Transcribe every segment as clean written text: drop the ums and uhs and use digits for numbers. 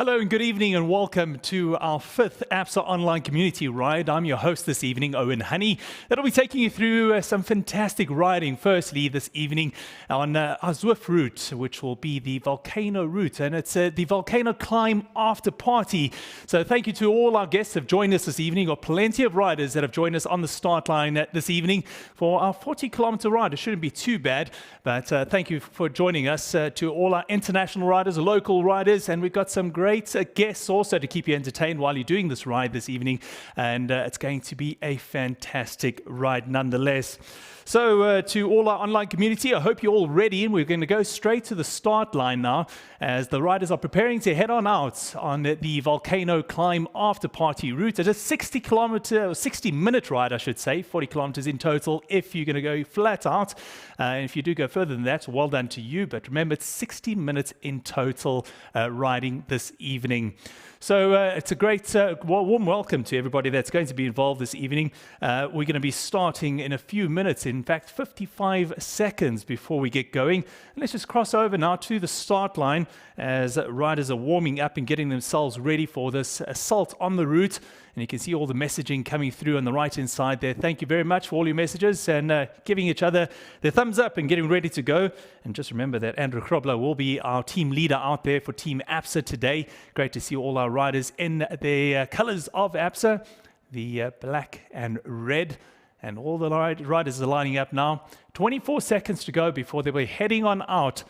Hello and good evening and welcome to our fifth Absa online community ride. I'm your host this evening, Owen Honey. That'll be taking you through some fantastic riding. Firstly, this evening on our Zwift route, which will be the volcano route, and it's the volcano climb after party. So thank you to all our guests who have joined us this evening, or plenty of riders that have joined us on the start line this evening for our 40-kilometer ride. It shouldn't be too bad, but thank you for joining us. To all our international riders, local riders, and we've got some great guests also to keep you entertained while you're doing this ride this evening, and it's going to be a fantastic ride nonetheless. So to all our online community, I hope you're all ready, and we're going to go straight to the start line now as the riders are preparing to head on out on the volcano climb after party route. It's a 60-minute ride, I should say, 40 kilometers in total if you're going to go flat out. And if you do go further than that, well done to you. But remember, it's 60 minutes in total riding this evening. So it's a great warm welcome to everybody that's going to be involved this evening. We're going to be starting in a few minutes, in fact 55 seconds before we get going. And let's just cross over now to the start line as riders are warming up and getting themselves ready for this assault on the route. And you can see all the messaging coming through on the right-hand side there. Thank you very much for all your messages and giving each other the thumbs up and getting ready to go. And just remember that Andrew Krobler will be our team leader out there for Team Absa today. Great to see all our riders in the colors of Absa, the black and red. And all the riders are lining up now. 24 seconds to go before they were heading on out.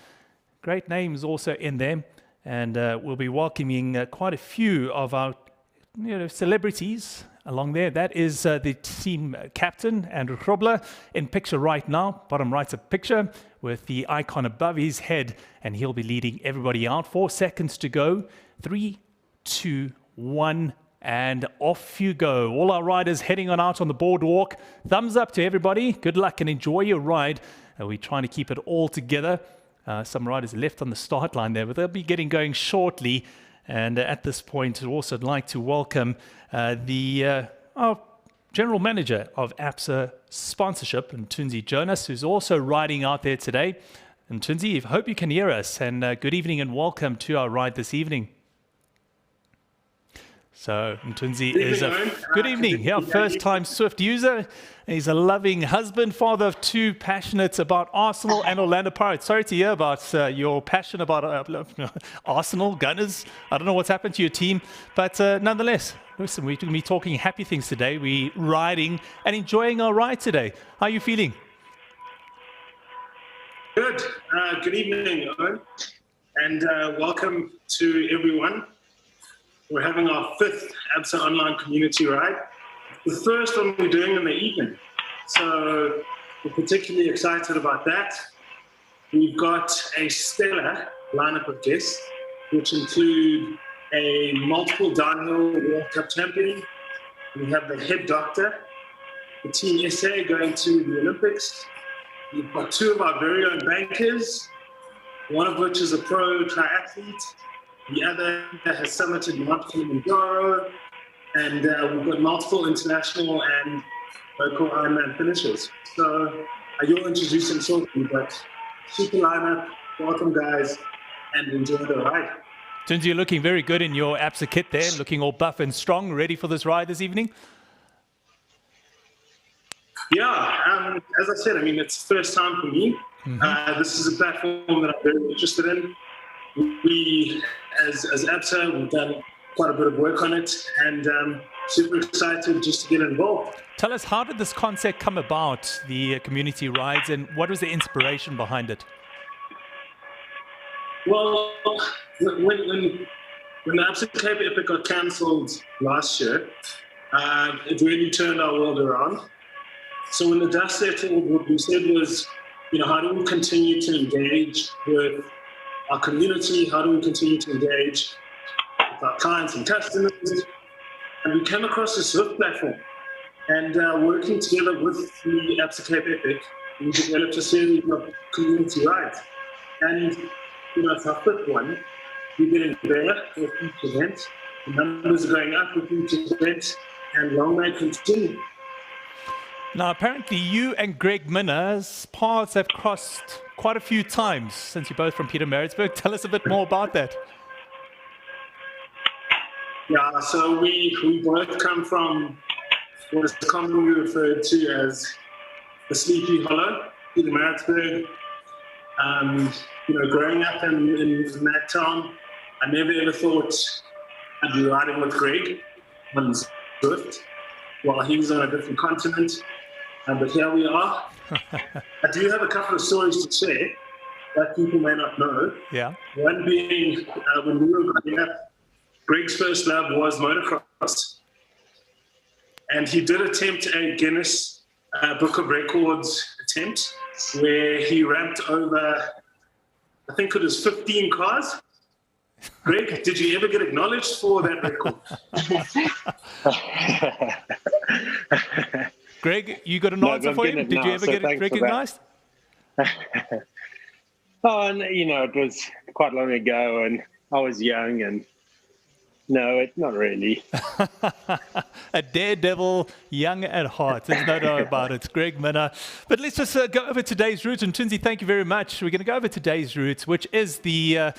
Great names also in there. And we'll be welcoming quite a few of our celebrities along there. That is the team captain, Andrew Krobler, in picture right now. Bottom right's a picture with the icon above his head, and he'll be leading everybody out. 4 seconds to go. 3, 2, 1, and off you go. All our riders heading on out on the boardwalk. Thumbs up to everybody. Good luck and enjoy your ride. We're trying to keep it all together. Some riders left on the start line there, but they'll be getting going shortly. And at this point, I'd also like to welcome our General Manager of Absa Sponsorship, Mthunzi Jonas, who's also riding out there today. And Mthunzi, I hope you can hear us. And good evening and welcome to our ride this evening. So Mthunzi is a good evening. Yeah, first-time Swift user. He's a loving husband, father of two, passionate about Arsenal and Orlando Pirates. Sorry to hear about your passion about Arsenal, Gunners. I don't know what's happened to your team, but nonetheless, listen, we're going to be talking happy things today. We're riding and enjoying our ride today. How are you feeling? Good. Good evening, Owen, and welcome to everyone. We're having our fifth Absa online community ride. The first one we're doing in the evening. So we're particularly excited about that. We've got a stellar lineup of guests, which include a multiple downhill World Cup champion. We have the head doctor, the Team SA going to the Olympics. We've got two of our very own bankers, one of which is a pro triathlete. The other has summited Mount Kilimanjaro, and we've got multiple international and local Ironman finishers. So you'll introduce them shortly, but super lineup, welcome guys, and enjoy the ride. Mthunzi, you're looking very good in your Absa kit there, looking all buff and strong, ready for this ride this evening? Yeah, as I said, I mean, it's the first time for me. Mm-hmm. This is a platform that I'm very interested in. We, as Absa, we've done quite a bit of work on it, and super excited just to get involved. Tell us, how did this concept come about, the community rides, and what was the inspiration behind it? Well, when the Absa Cape Epic got cancelled last year, it really turned our world around. So when the dust settled, what we said was, how do we continue to engage with our community? How do we continue to engage with our clients and customers? And we came across the Swift platform, and working together with the Absa Cape Epic, we developed a series of community rides. And it's our fifth one. We're getting better with each event. The numbers are going up with each event, and long may continue. Now, apparently you and Greg Minnaar's paths have crossed quite a few times since you're both from Pietermaritzburg. Tell us a bit more about that. Yeah, so we both come from what is commonly referred to as the Sleepy Hollow, Pietermaritzburg. Growing up in that town, I never ever thought I'd be riding with Greg on Zwift while he was on a different continent. But here we are. I do have a couple of stories to share that people may not know. Yeah. One being when we were growing up, Greg's first love was motocross. And he did attempt a Guinness Book of Records attempt where he ramped over, I think it was 15 cars. Greg, did you ever get acknowledged for that record? Greg, you got an answer for him? Did you ever get it recognized? It was quite long ago and I was young and no, not really. A daredevil, young at heart. There's no doubt about it. Greg Minnaar. But let's just go over today's route. And Tunzi, thank you very much. We're going to go over today's route, which is the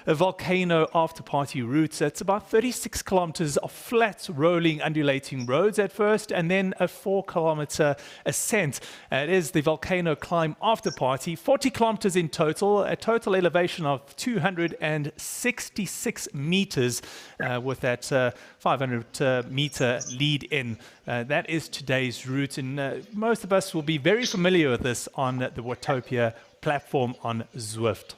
volcano after party route. It's about 36 kilometers of flat, rolling, undulating roads at first, and then a 4-kilometer ascent. It is the volcano climb after party, 40 kilometers in total, a total elevation of 266 meters with that 500 meter lead in. That is today's route, and most of us will be very familiar with this on the Watopia platform on Zwift.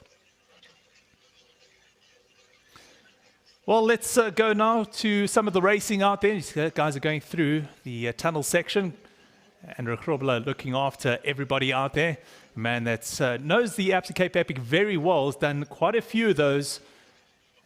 Well, let's go now to some of the racing out there. These guys are going through the tunnel section. Andrew Krobler looking after everybody out there. A man that knows the Absa Cape Epic very well, has done quite a few of those.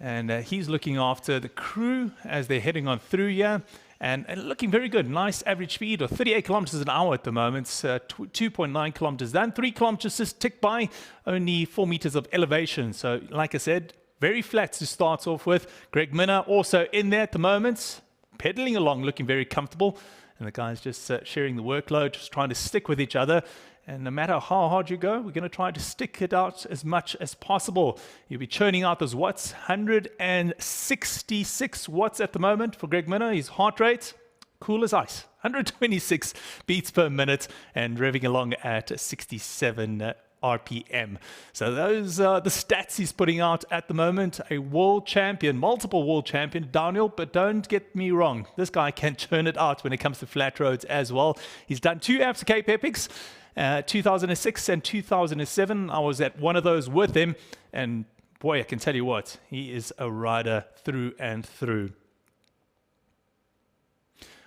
And he's looking after the crew as they're heading on through here. And looking very good. Nice average speed of 38 kilometers an hour at the moment. 2.9 kilometers done. 3 kilometers just ticked by. Only 4 meters of elevation. So, like I said, very flat to start off with. Greg Minnaar also in there at the moment, pedaling along, looking very comfortable. And the guys just sharing the workload, just trying to stick with each other. And no matter how hard you go, we're going to try to stick it out as much as possible. You'll be churning out those watts, 166 watts at the moment for Greg Minnaar. His heart rate, cool as ice, 126 beats per minute and revving along at 67 RPM. So those are the stats he's putting out at the moment. A world champion, multiple world champion, downhill, but don't get me wrong. This guy can churn it out when it comes to flat roads as well. He's done 2 Absa Cape Epics, 2006 and 2007. I was at one of those with him, and boy, I can tell you what, he is a rider through and through.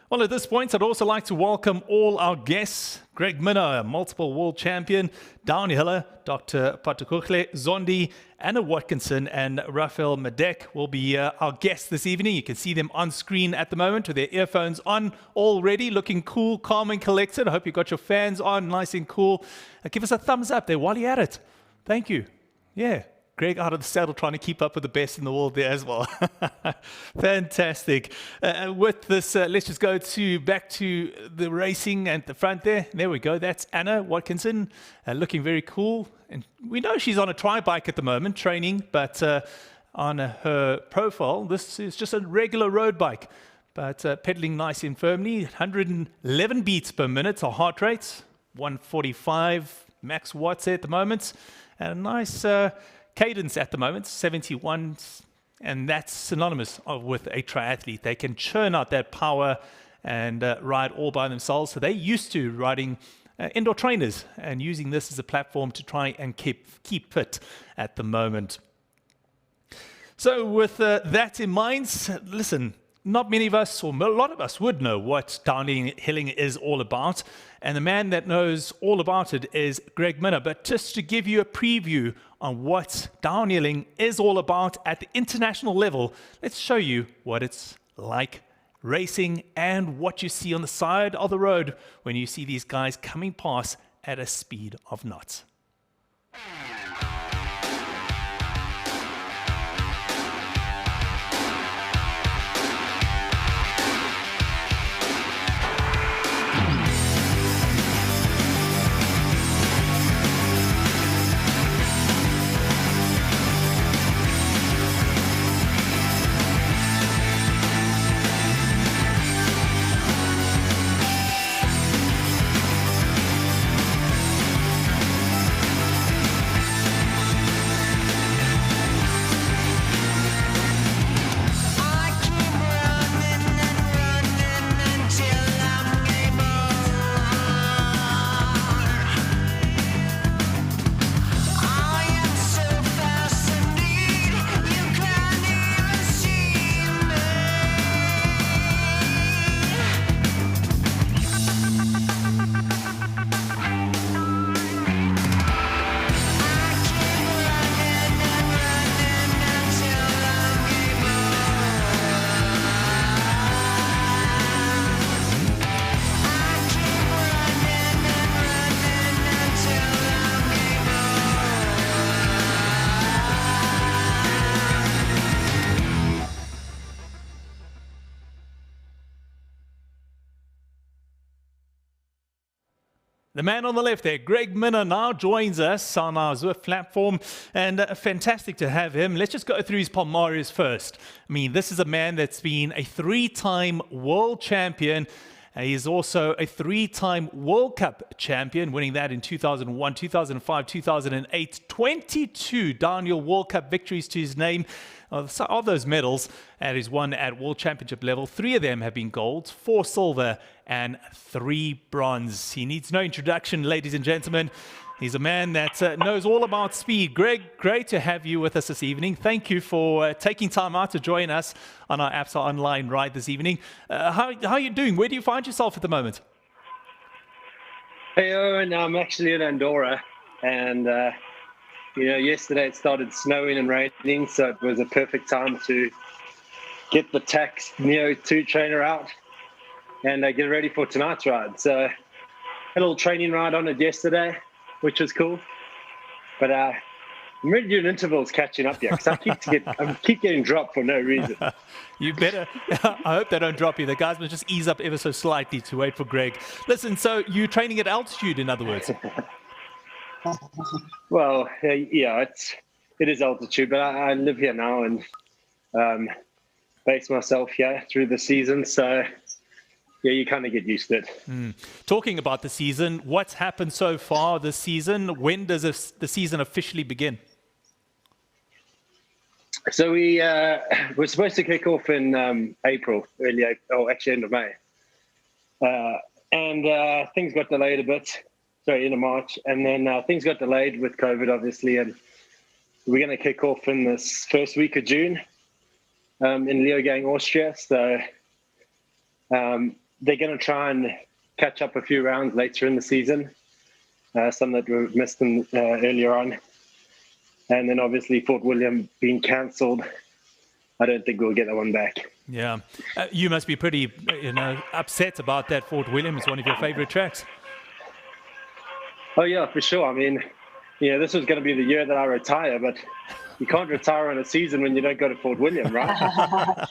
Well, at this point, I'd also like to welcome all our guests. Greg Minnaar, multiple world champion, downhiller, Dr. Phathokuhle, Zondi, Annah Watkinson, and Raphael Madek will be our guests this evening. You can see them on screen at the moment with their earphones on already, looking cool, calm, and collected. I hope you got your fans on, nice and cool. Give us a thumbs up there while you're at it. Thank you. Yeah. Greg out of the saddle trying to keep up with the best in the world there as well. Fantastic. With this, let's just go back to the racing at the front there. There we go. That's Annah Watkinson, looking very cool. And we know she's on a tri-bike at the moment, training, but on her profile, this is just a regular road bike, but pedaling nice and firmly. 111 beats per minute, her heart rate, 145 max watts at the moment, and a nice cadence at the moment, 71, and that's synonymous with a triathlete. They can churn out that power and ride all by themselves. So they're used to riding indoor trainers and using this as a platform to try and keep fit at the moment. So with that in mind, listen, not many of us, or a lot of us, would know what downhilling is all about. And the man that knows all about it is Greg Minnaar. But just to give you a preview on what downhilling is all about at the international level, let's show you what it's like racing and what you see on the side of the road when you see these guys coming past at a speed of knots. The man on the left there, Greg Minnaar, now joins us on our Zwift platform, and fantastic to have him. Let's just go through his palmares first. I mean, this is a man that's been a 3-time world champion. He is also a 3-time World Cup champion, winning that in 2001, 2005, 2008, 22 downhill World Cup victories to his name. Of those medals, and he's won at World Championship level. 3 of them have been golds, 4 silver, and 3 bronze. He needs no introduction, ladies and gentlemen. He's a man that knows all about speed. Greg, great to have you with us this evening. Thank you for taking time out to join us on our Absa Online ride this evening. How are you doing? Where do you find yourself at the moment? Hey, Owen, I'm actually in Andorra, and yesterday it started snowing and raining, so it was a perfect time to get the Tax Neo 2 trainer out and get ready for tonight's ride. So had a little training ride on it yesterday, which was cool. But I'm ready to do intervals catching up here, because I keep getting dropped for no reason. You better. I hope they don't drop you. The guys must just ease up ever so slightly to wait for Greg. Listen, so you're training at altitude, in other words? Well, yeah, it is altitude, but I live here now and base myself here through the season. So, yeah, you kind of get used to it. Talking about the season, what's happened so far this season? When does the season officially begin? So we're supposed to kick off in April, actually end of May. And things got delayed a bit. Sorry, in March, and then things got delayed with COVID, obviously, and we're going to kick off in this first week of June in Leogang, Austria. So they're going to try and catch up a few rounds later in the season, some that were missed earlier on. And then obviously Fort William being cancelled, I don't think we'll get that one back. Yeah, you must be pretty, upset about that. Fort William is one of your favorite tracks. Oh, yeah, for sure. I mean, this was going to be the year that I retire, but you can't retire on a season when you don't go to Fort William, right?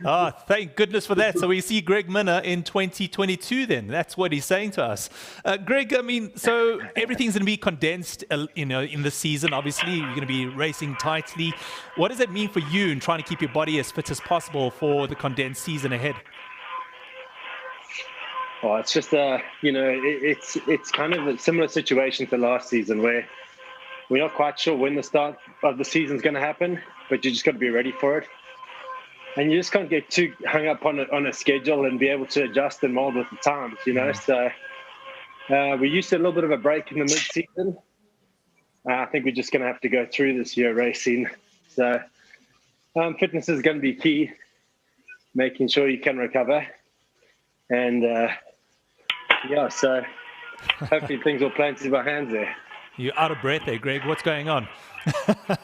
Oh, thank goodness for that. So we see Greg Minnaar in 2022 then. That's what he's saying to us. Greg, I mean, so everything's going to be condensed, in the season. Obviously, you're going to be racing tightly. What does it mean for you in trying to keep your body as fit as possible for the condensed season ahead? Well, it's just it's kind of a similar situation to last season, where we're not quite sure when the start of the season's going to happen, but you just got to be ready for it, and you just can't get too hung up on a schedule and be able to adjust and mold with the times, So we used to a little bit of a break in the mid-season. I think we're just going to have to go through this year racing. So fitness is going to be key, making sure you can recover, and so hopefully things will play into my hands there. You're out of breath there, Greg. What's going on? I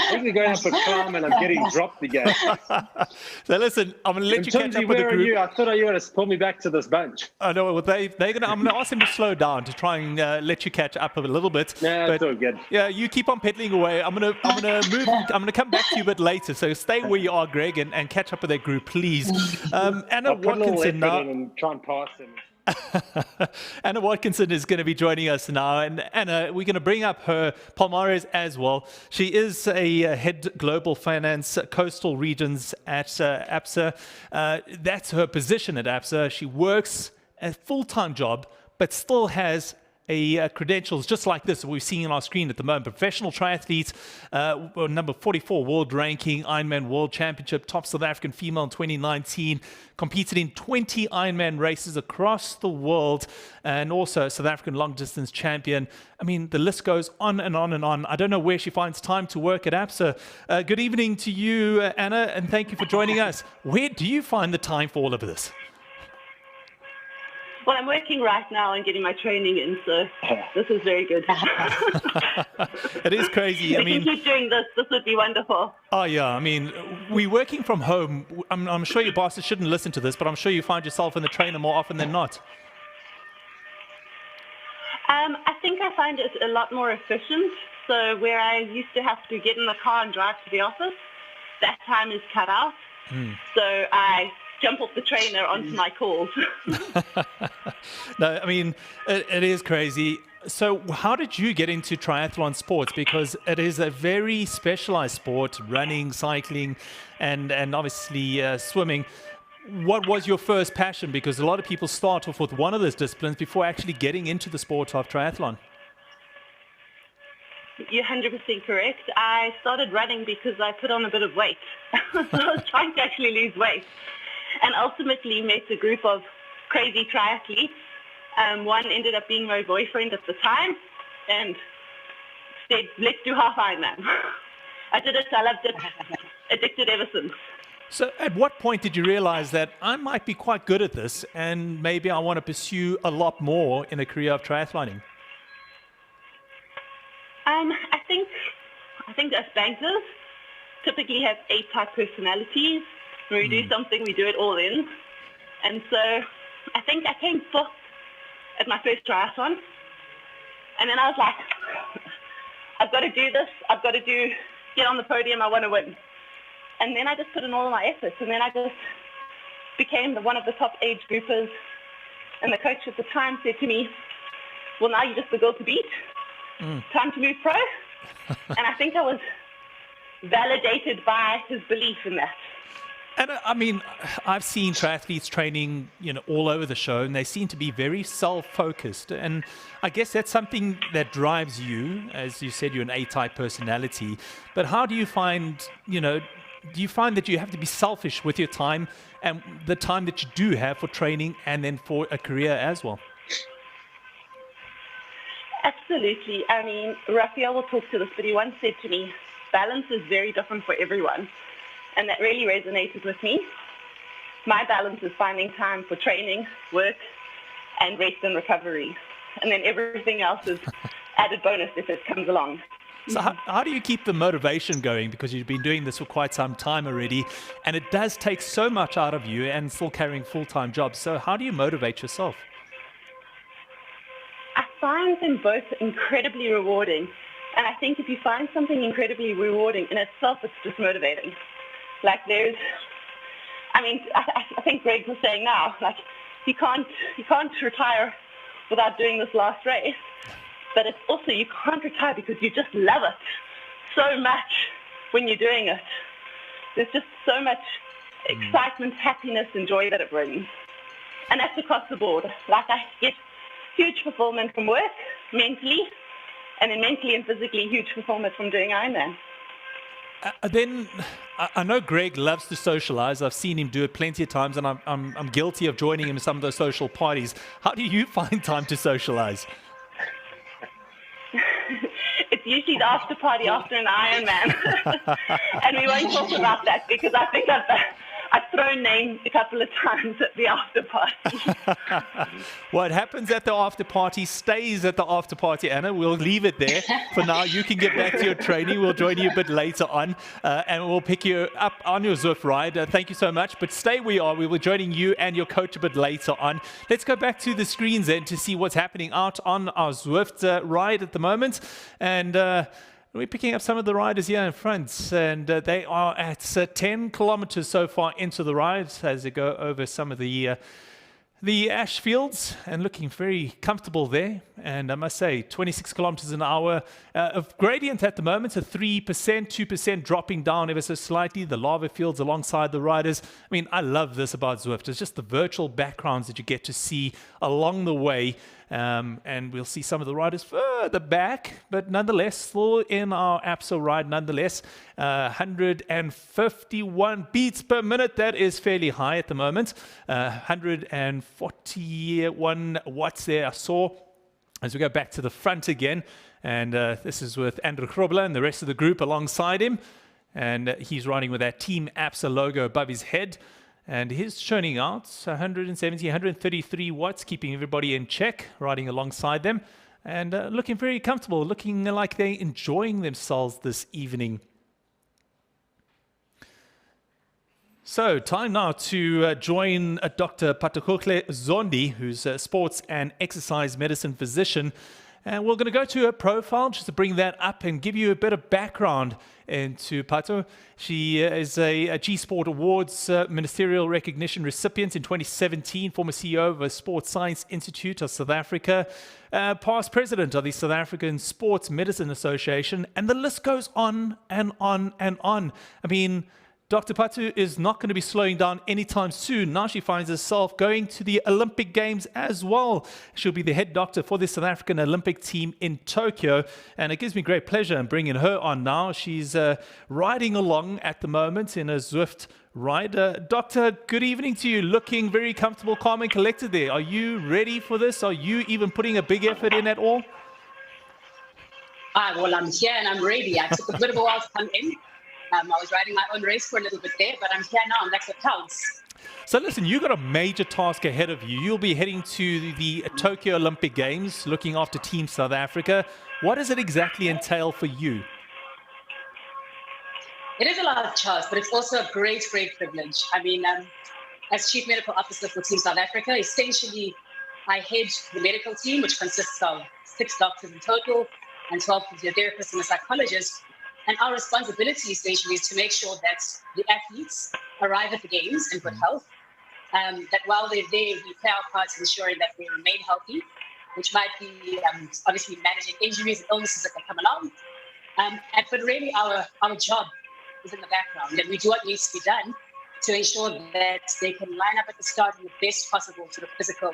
think we're going up a climb and I'm getting dropped again. So listen, I'm going to let you catch up with the group. Where are you? I thought you were going to pull me back to this bunch. I know. Well, I'm going to ask them to slow down to try and let you catch up a little bit. Yeah, it's all good. Yeah, you keep on pedaling away. I'm going to move. I'm going to come back to you a bit later. So stay where you are, Greg, and catch up with that group, please. Annah Watkinson now. And try and pass him. Annah Watkinson is going to be joining us now, and Anna, we're going to bring up her palmares as well. She is a head global finance coastal regions at Absa. That's her position at Absa. She works a full-time job, but still has credentials just like this we're seeing on our screen at the moment. Professional triathlete, number 44 world ranking, Ironman World Championship, top South African female in 2019, competed in 20 Ironman races across the world, and also South African long distance champion. I mean, the list goes on and on and on. I don't know where she finds time to work at Absa. Good evening to you, Anna, and thank you for joining us. Where do you find the time for all of this? Well, I'm working right now and getting my training in, so this is very good. It is crazy. If you keep doing this would be wonderful. Oh, yeah. I mean, we're working from home. I'm sure your bosses shouldn't listen to this, but I'm sure you find yourself in the trainer more often than not. I think I find it a lot more efficient. So where I used to have to get in the car and drive to the office, that time is cut out. So I jump off the trainer onto my calls. No, I mean, it is crazy. So how did you get into triathlon sports? Because it is a very specialized sport, running, cycling, and obviously swimming. What was your first passion? Because a lot of people start off with one of those disciplines before actually getting into the sport of triathlon. You're 100% correct. I started running because I put on a bit of weight. So I was trying to actually lose weight. And ultimately met a group of crazy triathletes. One ended up being my boyfriend at the time and said, let's do half Ironman. I did it, I loved it, addicted ever since. So at what point did you realize that I might be quite good at this and maybe I want to pursue a lot more in a career of triathloning? I think us bankers typically have A-type personalities. When we do something, we do it all in. And so I think I came fourth at my first triathlon. And then I was like, I've got to do this. I've got to get on the podium. I want to win. And then I just put in all of my efforts. And then I just became one of the top age groupers. And the coach at the time said to me, well, now you're just the girl to beat. Time to move pro. And I think I was validated by his belief in that. And I mean, I've seen triathletes training, all over the show, and they seem to be very self-focused. And I guess that's something that drives you. As you said, you're an A-type personality. But how do you find, do you find that you have to be selfish with your time and the time that you do have for training and then for a career as well? Absolutely. I mean, Raphael will talk to this, but he once said to me, balance is very different for everyone. And that really resonated with me. My balance is finding time for training, work, and rest and recovery. And then everything else is added bonus if it comes along. So how do you keep the motivation going? Because you've been doing this for quite some time already, and it does take so much out of you and still carrying full-time jobs. So how do you motivate yourself? I find them both incredibly rewarding. And I think if you find something incredibly rewarding in itself, it's just motivating. Like I think Greg was saying now, like you can't retire without doing this last race. But it's also, you can't retire because you just love it so much when you're doing it. There's just so much excitement, happiness, and joy that it brings. And that's across the board. Like I get huge fulfillment from work, mentally, and then mentally and physically huge fulfillment from doing Ironman. Then I know Greg loves to socialize. I've seen him do it plenty of times, and I'm guilty of joining him in some of those social parties. How do you find time to socialize? It's usually the after party after an Ironman. And we won't talk about that because I think I've thrown names a couple of times at the after party. What happens at the after party stays at the after party, Anna. We'll leave it there. For now, you can get back to your training. We'll join you a bit later on, and we'll pick you up on your Zwift ride. Thank you so much. But stay where you are. We will be joining you and your coach a bit later on. Let's go back to the screens then to see what's happening out on our Zwift ride at the moment. And we're picking up some of the riders here in front, and they are at 10 kilometers so far into the ride as they go over some of the ash fields and looking very comfortable there. And I must say, 26 kilometers an hour of gradient at the moment, a 3%, 2% dropping down ever so slightly. The lava fields alongside the riders. I mean, I love this about Zwift. It's just the virtual backgrounds that you get to see along the way. And we'll see some of the riders further back, but nonetheless, still in our Absa ride, nonetheless, 151 beats per minute. That is fairly high at the moment. 141 watts there I saw. As we go back to the front again, and this is with Andrew Grobler and the rest of the group alongside him, and he's riding with that Team Absa logo above his head. And he's churning out 170, 133 watts, keeping everybody in check, riding alongside them, and looking very comfortable, looking like they're enjoying themselves this evening. So, time now to join Dr. Phathokuhle Zondi, who's a sports and exercise medicine physician. And we're going to go to her profile just to bring that up and give you a bit of background into Phatho. She is a G.O.A.T Awards ministerial recognition recipient in 2017, former CEO of the Sports Science Institute of South Africa, past president of the South African Sports Medicine Association, and the list goes on and on and on. I mean, Dr. Phatho is not going to be slowing down anytime soon. Now she finds herself going to the Olympic Games as well. She'll be the head doctor for the South African Olympic team in Tokyo. And it gives me great pleasure in bringing her on now. She's riding along at the moment in a Zwift ride. Doctor, good evening to you. Looking very comfortable, calm and collected there. Are you ready for this? Are you even putting a big effort in at all? Well, I'm here and I'm ready. I took a bit of a while to come in. I was riding my own race for a little bit there, but I'm here now, and that's what counts. So listen, you've got a major task ahead of you. You'll be heading to the Tokyo Olympic Games, looking after Team South Africa. What does it exactly entail for you? It is a lot of trust, but it's also a great, great privilege. I mean, as Chief Medical Officer for Team South Africa, essentially, I head the medical team, which consists of 6 doctors in total and 12 physiotherapists and a psychologist. And our responsibility essentially is to make sure that the athletes arrive at the games in good health, that while they're there, we play our part in ensuring that they remain healthy, which might be obviously managing injuries and illnesses that can come along. But really our job is in the background, and we do what needs to be done to ensure that they can line up at the start in the best possible sort of physical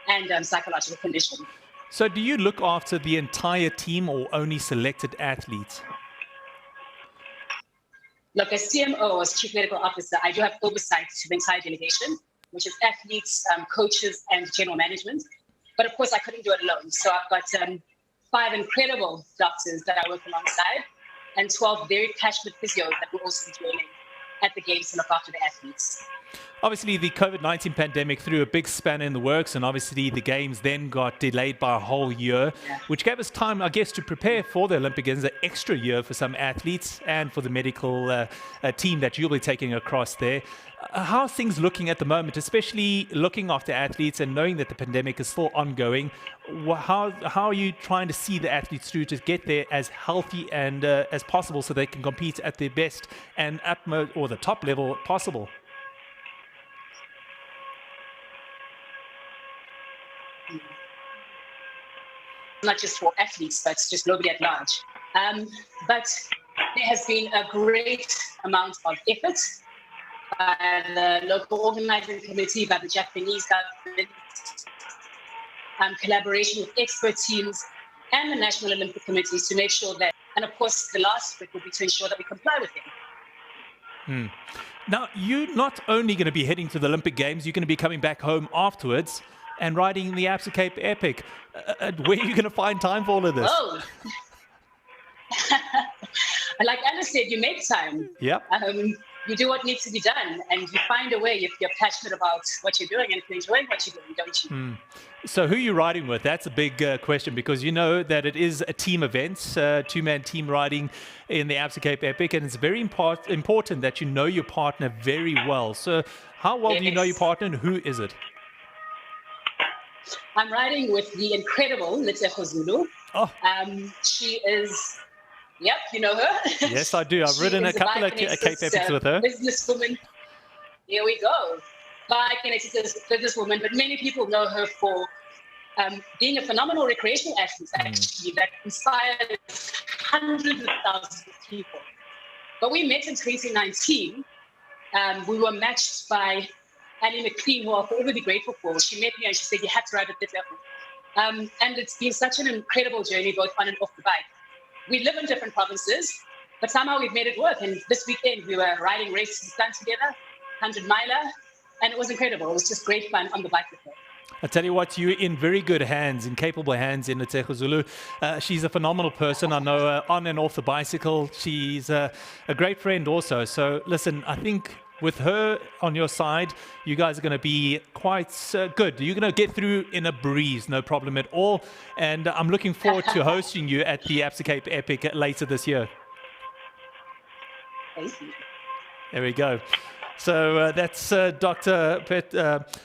and psychological condition. So do you look after the entire team or only selected athletes? Look, as CMO, as Chief Medical Officer, I do have oversight to the entire delegation, which is athletes, coaches, and general management. But of course, I couldn't do it alone. So I've got 5 incredible doctors that I work alongside and 12 very passionate physios that will also be joining at the games to look after the athletes. Obviously, the COVID-19 pandemic threw a big spanner in the works, and obviously the games then got delayed by a whole year, which gave us time, I guess, to prepare for the Olympic Games, an extra year for some athletes and for the medical team that you'll be taking across there. How are things looking at the moment, especially looking after athletes and knowing that the pandemic is still ongoing? How are you trying to see the athletes through to get there as healthy and as possible so they can compete at their best and utmost or the top level possible? Not just for athletes, but just globally at large. But there has been a great amount of effort by the local organizing committee, by the Japanese government, collaboration with expert teams and the National Olympic Committees to make sure that, and of course, the last bit will be to ensure that we comply with them. Now, you're not only going to be heading to the Olympic Games, you're going to be coming back home afterwards and riding the Absa Cape Epic. Where are you going to find time for all of this? Oh, like Anna said, you make time. Yeah. You do what needs to be done, and you find a way if you're passionate about what you're doing and if you're enjoying what you're doing, don't you? So who are you riding with? That's a big question, because you know that it is a team event, 2-man team riding in the Absa Cape Epic, and it's very important that you know your partner very well. So how well do you know your partner, and who is it? I'm riding with the incredible Phathokuhle. Oh. She is, yep, you know her. Yes, I do. I've ridden a couple of Cape Epics with her. Businesswoman. Here we go. Biokinetic businesswoman, but many people know her for being a phenomenal recreational athlete, actually, that inspired hundreds of thousands of people. But we met in 2019. We were matched by Annie McLean, who I'll forever be grateful for. She met me and she said, you had to ride with this level. And it's been such an incredible journey, both on and off the bike. We live in different provinces, but somehow we've made it work. And this weekend, we were riding races in Sun together, 100-miler, and it was incredible. It was just great fun on the bike with her. I tell you what, you're in very good hands, in capable hands in Phathokuhle. She's a phenomenal person. I know her on and off the bicycle. She's a great friend also. So listen, I think with her on your side, you guys are going to be quite good. You're going to get through in a breeze, no problem at all. And I'm looking forward to hosting you at the Absa Cape Epic later this year. Thank you. There we go. So that's Dr.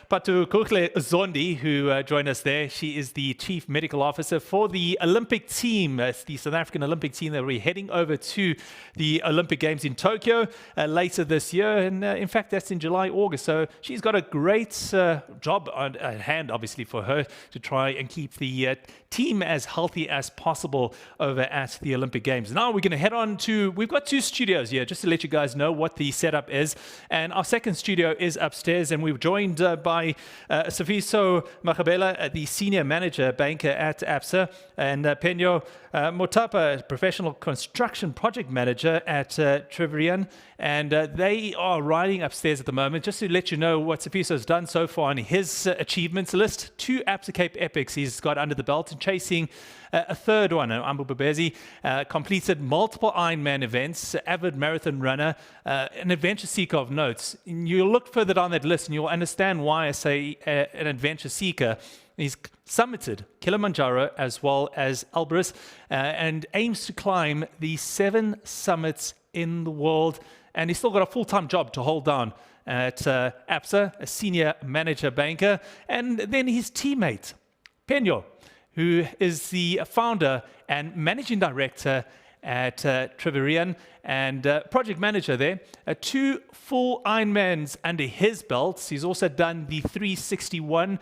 Phathokuhle Zondi, who joined us there. She is the Chief Medical Officer for the Olympic team. It's the South African Olympic team that will be heading over to the Olympic Games in Tokyo later this year. And in fact, that's in July, August. So she's got a great job on hand, obviously, for her to try and keep the team as healthy as possible over at the Olympic Games. Now we're going to head on to, we've got two studios here, just to let you guys know what the setup is. And our second studio is upstairs, and we're joined by Sifiso Makhabela, the Senior Manager Banker at Absa, and Penyo Motapa, Professional Construction Project Manager at Treverian. And they are riding upstairs at the moment. Just to let you know what Sifiso has done so far on his achievements list. 2 Absa Cape Epics he's got under the belt, and chasing a third one. Ambu Babezi completed multiple Ironman events, avid marathon runner, an adventure seeker of notes. And you'll look further down that list and you'll understand why I say an adventure seeker. He's summited Kilimanjaro as well as Elbrus and aims to climb the 7 summits in the world. And he's still got a full-time job to hold down at Absa, a senior manager banker. And then his teammate, Penyo, who is the founder and managing director at Treverian and project manager there. 2 full Ironmans under his belt. He's also done the 361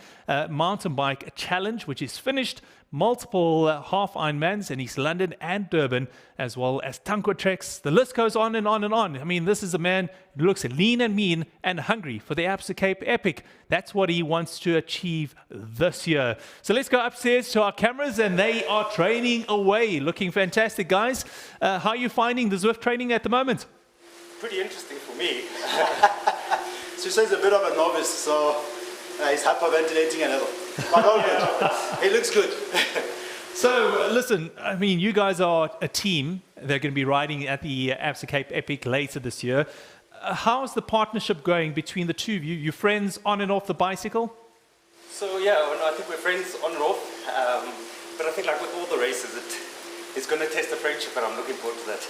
mountain bike challenge, which is finished, multiple half Ironmans in East London and Durban, as well as Tankwa treks. The list goes on and on and on. I mean, this is a man who looks lean and mean and hungry for the Absa Cape Epic. That's what he wants to achieve this year. So let's go upstairs to our cameras, and they are training away. Looking fantastic, guys. How are you finding the Zwift training at the moment? Pretty interesting for me. Suso is a bit of a novice, so he's hyperventilating a little. But all good. He looks good. So, listen, I mean, you guys are a team. They're going to be riding at the Absa Cape Epic later this year. How's the partnership going between the two of you? You friends on and off the bicycle? So, yeah, I think we're friends on and off. But I think, like with all the races, it's going to test the friendship, and I'm looking forward to that.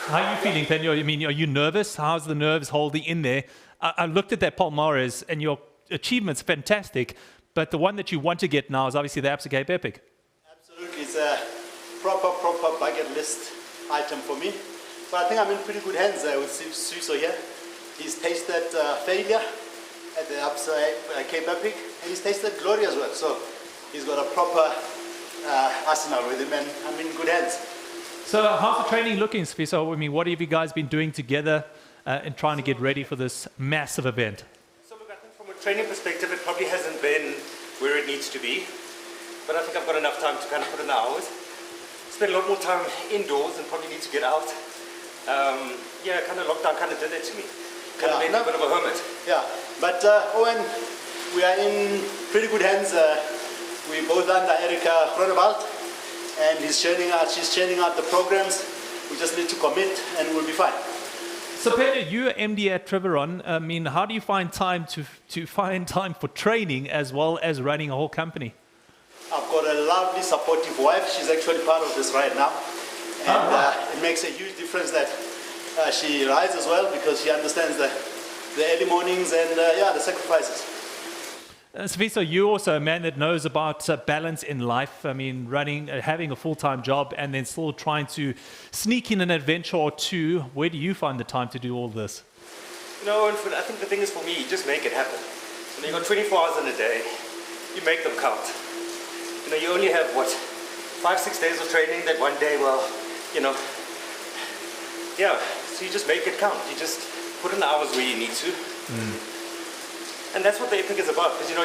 How are you feeling, Penyo? I mean, are you nervous? How's the nerves holding in there? I looked at that Palmares, and your achievement's fantastic, but the one that you want to get now is obviously the Absa Cape Epic. Absolutely. It's a proper bucket list item for me. So I think I'm in pretty good hands with Suso here. He's tasted failure at the Absa Cape Epic, and he's tasted glory as well. So he's got a proper arsenal with him, and I'm in good hands. So how's the training looking, Sifiso? I mean, what have you guys been doing together in trying to get ready for this massive event? So look, I think from a training perspective, it probably hasn't been where it needs to be. But I think I've got enough time to kind of put in the hours. Spend a lot more time indoors and probably need to get out. Yeah, kind of lockdown kind of did it to me. Kind of made me a bit of a hermit. Yeah, but Owen, we are in pretty good hands. We both under Erika Groenewald, and she's churning out the programs. We just need to commit and we'll be fine. So Peter, you're MD at Treverian. I mean, how do you find time to find time for training as well as running a whole company? I've got a lovely supportive wife. She's actually part of this right now. And it makes a huge difference that she rides as well, because she understands the early mornings and the sacrifices. Sifiso, you're also a man that knows about balance in life. I mean, having a full-time job and then still trying to sneak in an adventure or two. Where do you find the time to do all this? No, I think the thing is for me, you just make it happen. You know, you've got 24 hours in a day. You make them count. You know, you only have, 5-6 days of training that one day, so you just make it count. You just put in the hours where you need to. And that's what the Epic is about, because, you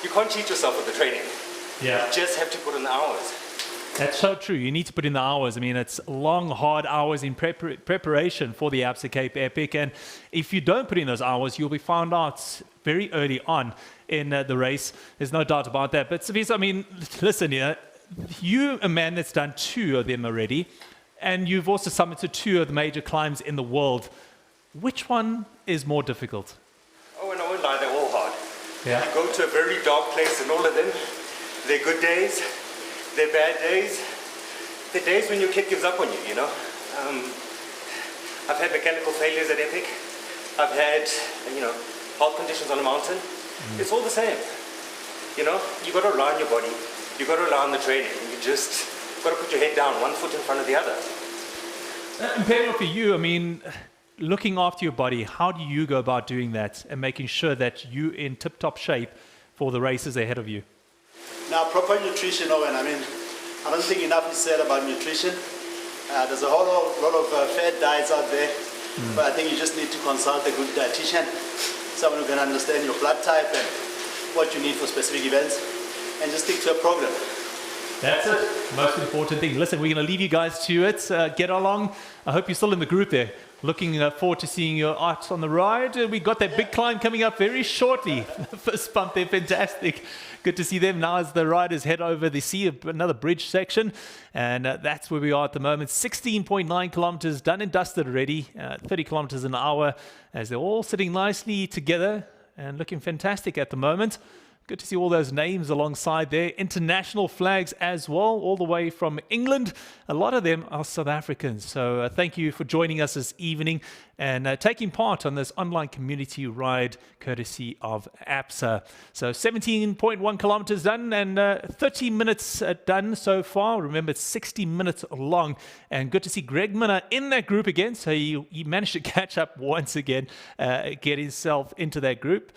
can't cheat yourself with the training. Yeah. You just have to put in the hours. That's so true. You need to put in the hours. I mean, it's long, hard hours in preparation for the Absa Cape Epic. And if you don't put in those hours, you'll be found out very early on in the race. There's no doubt about that. But Sifiso, I mean, listen, you're a man that's done 2 of them already, and you've also summited 2 of the major climbs in the world. Which one is more difficult? Oh, and I won't lie, they're all hard. Yeah. You go to a very dark place, and all of them, they're good days, they're bad days, they're days when your kid gives up on you, I've had mechanical failures at Epic. I've had, health conditions on a mountain. It's all the same. You got to rely on your body. You got to rely on the training. You just got to put your head down, one foot in front of the other. Imperial, for you, looking after your body, how do you go about doing that and making sure that you're in tip-top shape for the races ahead of you? Now, proper nutrition, Owen. I don't think enough is said about nutrition. There's a whole lot of fad diets out there, but I think you just need to consult a good dietitian, someone who can understand your blood type and what you need for specific events, and just stick to a program. That's it. Most important thing. Listen, we're going to leave you guys to it. Get along. I hope you're still in the group there. Looking forward to seeing your art on the ride. We got that big climb coming up very shortly. First bump there, fantastic. Good to see them now as the riders head over the sea, another bridge section. And that's where we are at the moment. 16.9 kilometers done and dusted already. 30 kilometers an hour as they're all sitting nicely together and looking fantastic at the moment. Good to see all those names alongside there. International flags as well, all the way from England. A lot of them are South Africans. So thank you for joining us this evening and taking part on this online community ride courtesy of Absa. So 17.1 kilometers done and 30 minutes done so far. Remember, it's 60 minutes long. And good to see Greg Minnaar in that group again. So he managed to catch up once again, get himself into that group.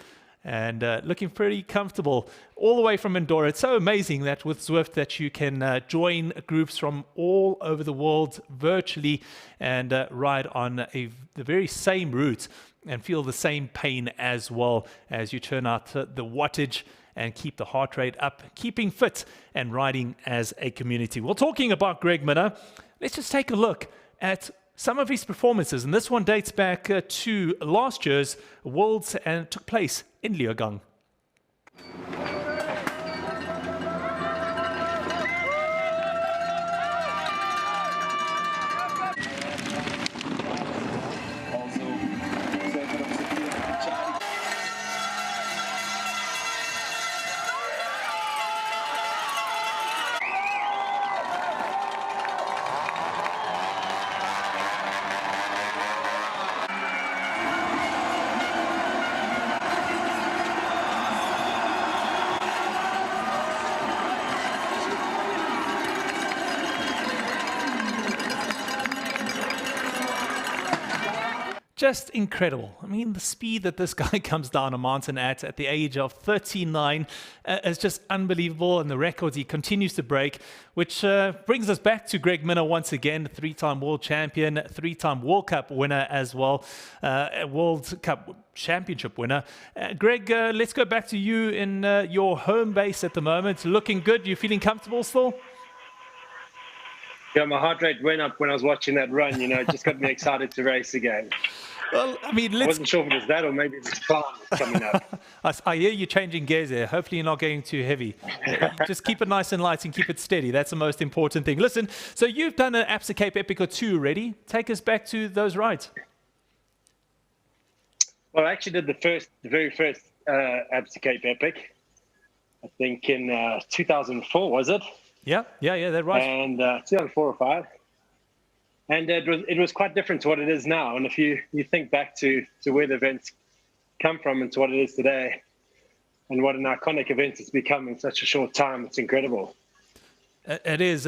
And looking pretty comfortable all the way from Minnaar. It's so amazing that with Zwift that you can join groups from all over the world virtually and ride on the very same route and feel the same pain as well as you turn out the wattage and keep the heart rate up, keeping fit and riding as a community. Well, talking about Greg Minnaar, let's just take a look at some of his performances, and this one dates back to last year's Worlds and took place in Leogang. Just incredible. The speed that this guy comes down a mountain at the age of 39 is just unbelievable, and the records he continues to break, which brings us back to Greg Minnaar once again, three-time world champion, three-time World Cup winner as well, World Cup championship winner. Greg, let's go back to you in your home base at the moment. Looking good. You feeling comfortable still? Yeah, my heart rate went up when I was watching that run. It just got me excited to race again. Well, I wasn't sure if it was that or maybe this climb coming up. I hear you changing gears there. Hopefully you're not going too heavy. Just keep it nice and light and keep it steady. That's the most important thing. Listen, so you've done an Absa Cape Epic or two already. Take us back to those rides. Well, I actually did the very first Absa Cape Epic, I think in 2004, was it? Yeah, that's right. And 2004 or 5. And it was quite different to what it is now. And if you think back to where the events come from and to what it is today, and what an iconic event it's become in such a short time, it's incredible. It is.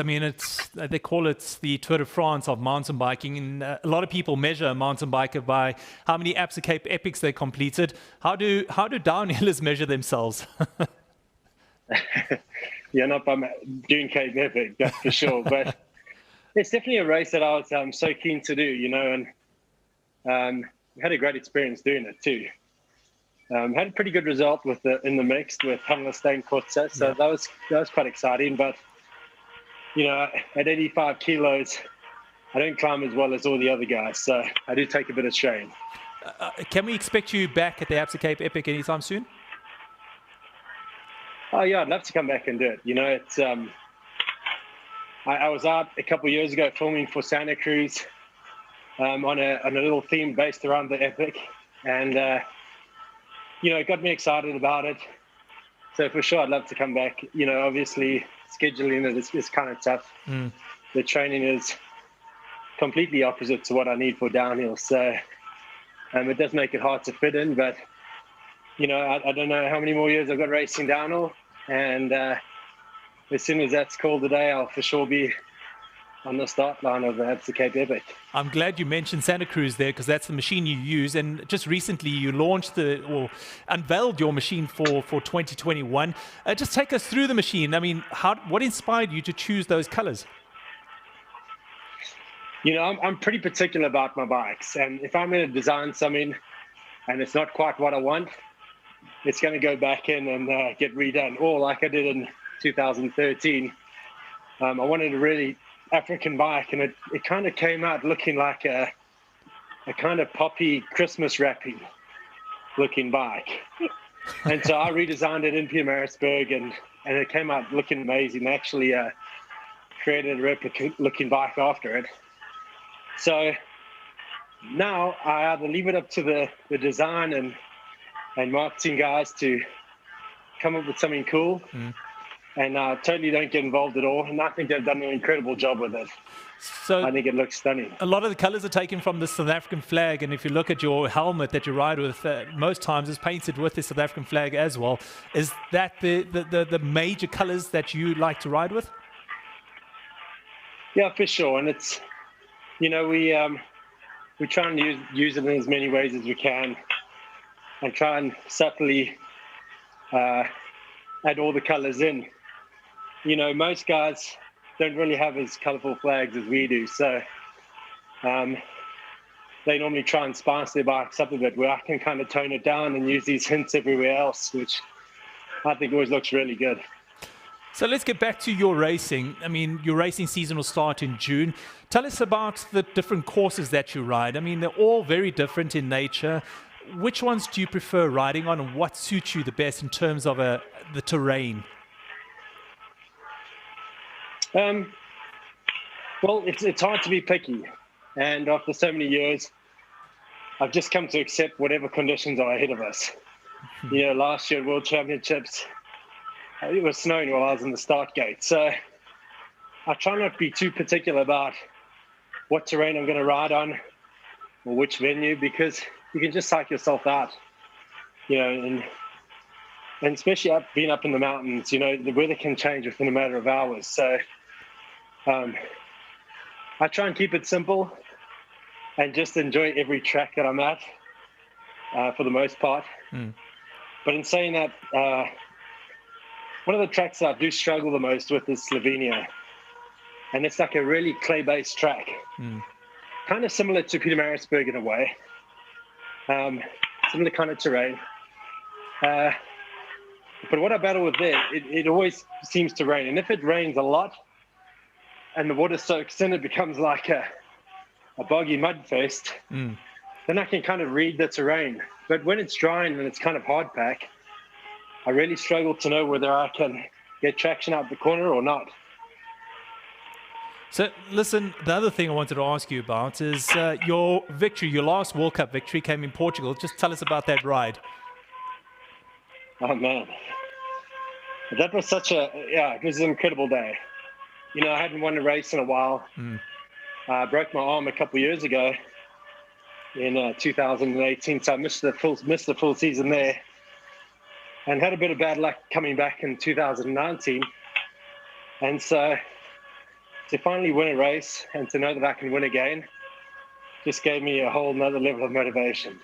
They call it the Tour de France of mountain biking. And a lot of people measure a mountain biker by how many Absa Cape Epics they completed. How do downhillers measure themselves? Yeah, not by doing Cape Epic, that's for sure. But it's definitely a race that I was so keen to do, and had a great experience doing it too. Had a pretty good result in the mixed with Hannah Kotze, so that was quite exciting. But at 85 kilos, I don't climb as well as all the other guys, so I do take a bit of strain. Can we expect you back at the Absa Cape Epic anytime soon? Oh yeah, I'd love to come back and do it. It's I was out a couple of years ago filming for Santa Cruz on a little theme based around the Epic, and it got me excited about it. So for sure, I'd love to come back. Obviously scheduling it is kind of tough. The training is completely opposite to what I need for downhill. So it does make it hard to fit in, but I don't know how many more years I've got racing downhill, and as soon as that's called today, I'll for sure be on the start line of the Absa Cape Epic. I'm glad you mentioned Santa Cruz there, because that's the machine you use. And just recently you launched unveiled your machine for 2021. Just take us through the machine. I mean, what inspired you to choose those colors? I'm pretty particular about my bikes. And if I'm going to design something and it's not quite what I want, it's going to go back in and get redone. Or like I did in 2013, I wanted a really African bike, and it kind of came out looking like a kind of poppy Christmas wrapping looking bike. And so I redesigned it in Pietermaritzburg, and it came out looking amazing. I actually created a replica looking bike after it. So now I either leave it up to the design and marketing guys to come up with something cool, and totally don't get involved at all. And I think they've done an incredible job with it. So I think it looks stunning. A lot of the colors are taken from the South African flag, and if you look at your helmet that you ride with, most times it's painted with the South African flag as well. Is that the major colors that you like to ride with? Yeah, for sure. And it's, we try and use it in as many ways as we can, and try and subtly add all the colors in. Most guys don't really have as colorful flags as we do, so they normally try and spice their bikes up a bit, where I can kind of tone it down and use these hints everywhere else, which I think always looks really good. So let's get back to your racing. I mean, your racing season will start in June. Tell us about the different courses that you ride. I mean, they're all very different in nature. Which ones do you prefer riding on, and what suits you the best in terms of the terrain? Well, it's hard to be picky, and after so many years, I've just come to accept whatever conditions are ahead of us. Last year at World Championships, it was snowing while I was in the start gate, so I try not to be too particular about what terrain I'm going to ride on or which venue, because you can just psych yourself out, and especially being up in the mountains, the weather can change within a matter of hours. So I try and keep it simple and just enjoy every track that I'm at for the most part. But in saying that, one of the tracks that I do struggle the most with is Slovenia. And it's like a really clay-based track. Kind of similar to Pietermaritzburg in a way. Similar kind of terrain. But what I battle with there, it always seems to rain. And if it rains a lot and the water soaks in, it becomes like a boggy mud fest. Then I can kind of read the terrain. But when it's drying and it's kind of hard pack, I really struggle to know whether I can get traction out the corner or not. So, listen, the other thing I wanted to ask you about is your victory, your last World Cup victory came in Portugal. Just tell us about that ride. Oh, man. That was it was an incredible day. I hadn't won a race in a while. I broke my arm a couple of years ago in 2018, so I missed the full season there, and had a bit of bad luck coming back in 2019. And so to finally win a race and to know that I can win again just gave me a whole nother level of motivation.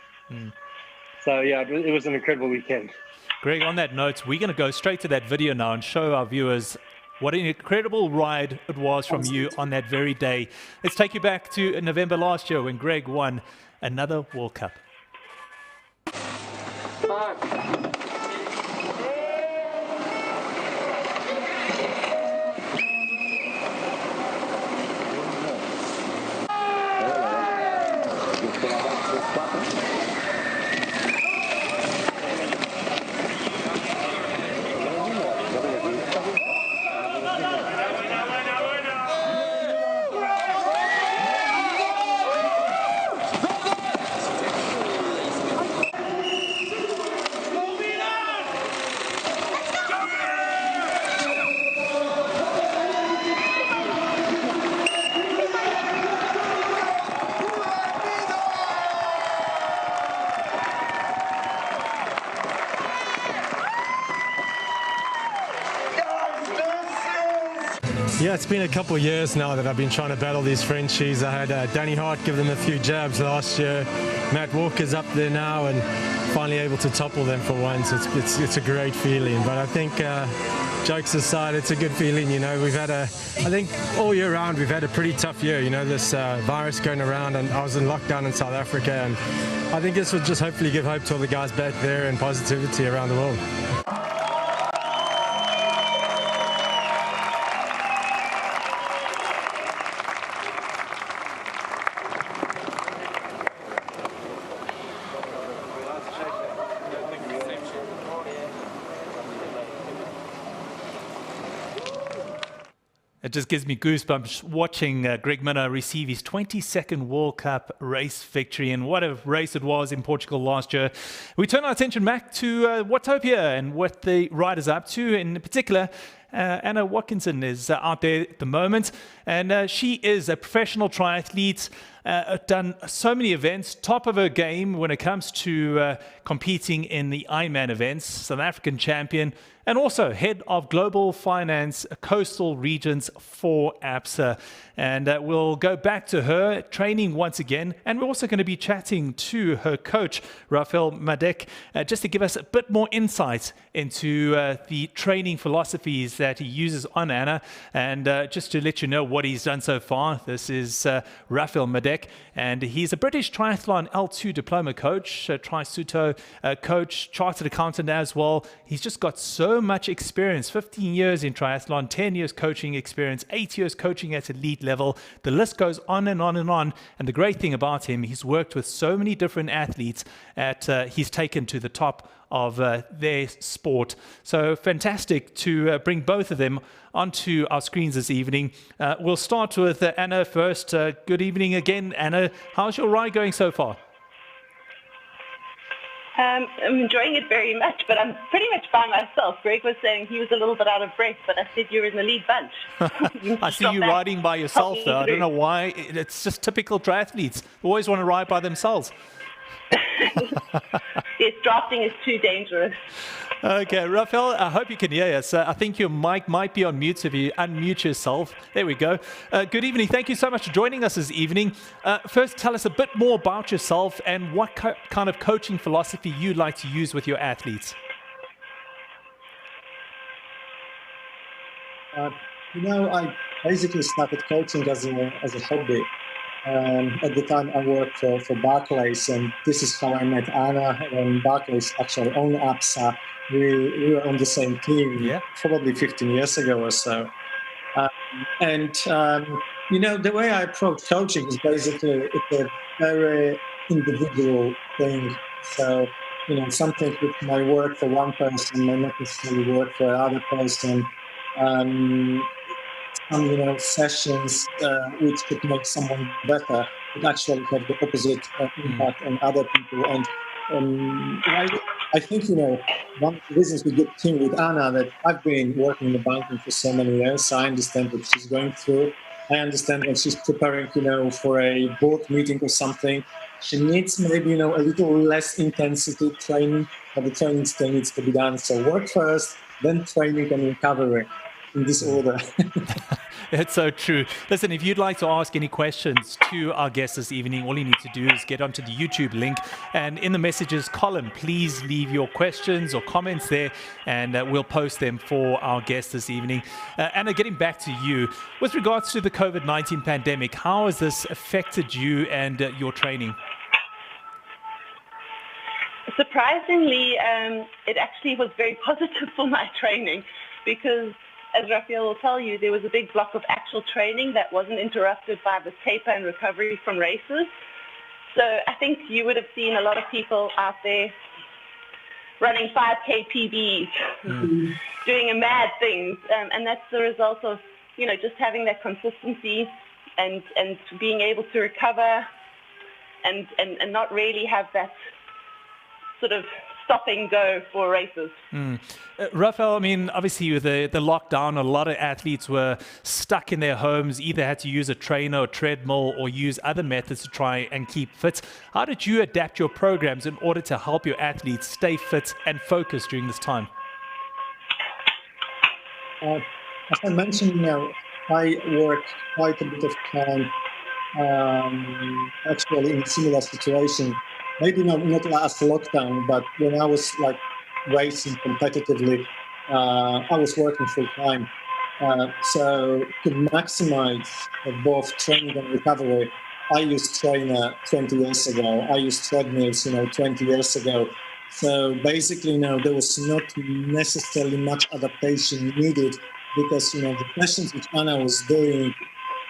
So yeah, it was an incredible weekend. Greg, on that note, we're going to go straight to that video now and show our viewers what an incredible ride it was from you on that very day. Let's take you back to November last year when Greg won another World Cup. Yeah, it's been a couple of years now that I've been trying to battle these Frenchies. I had Danny Hart give them a few jabs last year. Matt Walker's up there now and finally able to topple them for once. It's a great feeling. But I think, jokes aside, it's a good feeling. You know, we've had I think all year round we've had a pretty tough year. You know, this virus going around, and I was in lockdown in South Africa, and I think this would just hopefully give hope to all the guys back there and positivity around the world. It just gives me goosebumps watching Greg Minnaar receive his 22nd World Cup race victory. And what a race it was in Portugal last year. We turn our attention back to Watopia and what the riders are up to. In particular, Annah Watkinson is out there at the moment. And she is a professional triathlete, done so many events, top of her game when it comes to competing in the Ironman events, South African champion, and also head of global finance coastal regions for Absa. And we'll go back to her training once again. And we're also going to be chatting to her coach, Raphael Madek, just to give us a bit more insight into the training philosophies that he uses on Anna. And just to let you know what he's done so far, this is Raphael Madek, and he's a British Triathlon L2 diploma coach, Trisuto coach, chartered accountant as well. He's just got so much experience, 15 years in triathlon, 10 years coaching experience, 8 years coaching at elite level. The list goes on and on and on. And the great thing about him, he's worked with so many different athletes he's taken to the top of their sport. So fantastic to bring both of them onto our screens this evening. We'll start with Anna first. Good evening again, Anna. How's your ride going so far? I'm enjoying it very much, but I'm pretty much by myself. Greg was saying he was a little bit out of breath, but I said you're in the lead bunch. I see you riding by yourself, though. I don't know why. It's just typical triathletes. They always want to ride by themselves. Yes, drafting is too dangerous. Okay, Raphael, I hope you can hear us. I think your mic might be on mute, so if you unmute yourself. There we go. Good evening. Thank you so much for joining us this evening. First, tell us a bit more about yourself and what kind of coaching philosophy you like to use with your athletes. I basically started coaching as a hobby. At the time, I worked for Barclays, and this is how I met Anna. Barclays actually owned Absa. We were on the same team, probably 15 years ago or so. The way I approach coaching is basically it's a very individual thing. So, something which might work for one person may not necessarily work for another person. Some sessions which could make someone better would actually have the opposite impact on other people. And I think one of the reasons we get team with Anna, that I've been working in the banking for so many years, so I understand what she's going through. I understand when she's preparing for a board meeting or something, she needs maybe a little less intensity training, but the training still needs to be done. So work first, then training and recovery. In this order. That's so true. Listen, if you'd like to ask any questions to our guests this evening, all you need to do is get onto the YouTube link, and in the messages column, please leave your questions or comments there, and we'll post them for our guests this evening. Anna, getting back to you, with regards to the COVID-19 pandemic, how has this affected you and your training? Surprisingly, it actually was very positive for my training, because as Raphael will tell you, there was a big block of actual training that wasn't interrupted by the taper and recovery from races. So I think you would have seen a lot of people out there running 5K PBs, doing mad things. And that's the result of, just having that consistency and being able to recover and not really have that sort of stop and go for races. Raphael, I mean, obviously with the lockdown, a lot of athletes were stuck in their homes, either had to use a trainer or treadmill or use other methods to try and keep fit. How did you adapt your programs in order to help your athletes stay fit and focused during this time? As I mentioned, I worked quite a bit of time actually in a similar situation. Maybe not last lockdown, but when I was like racing competitively, I was working full time. So to maximize both training and recovery, I used trainer 20 years ago. I used treadmills, 20 years ago. So basically, there was not necessarily much adaptation needed because, the sessions which Anna was doing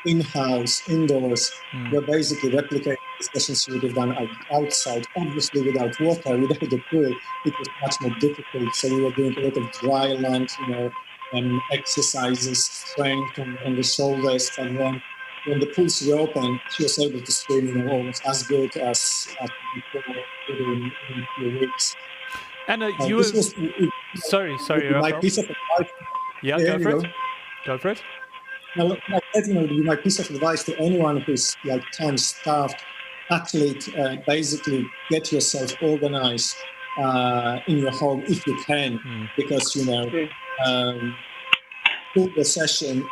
in-house, indoors, were basically replicating the sessions you would have done outside. Obviously, without water, without the pool, it was much more difficult. So we were doing a lot of dry land, exercises, strength on the shoulders, and then when the pools reopened, she was able to swim, almost as good as before within a few weeks. Anna, This was sorry, my Raphael. piece of advice. Yeah, go for it. Go for it. Now, would be my piece of advice to anyone who's like time-starved athlete. Basically, get yourself organized in your home if you can, because full the session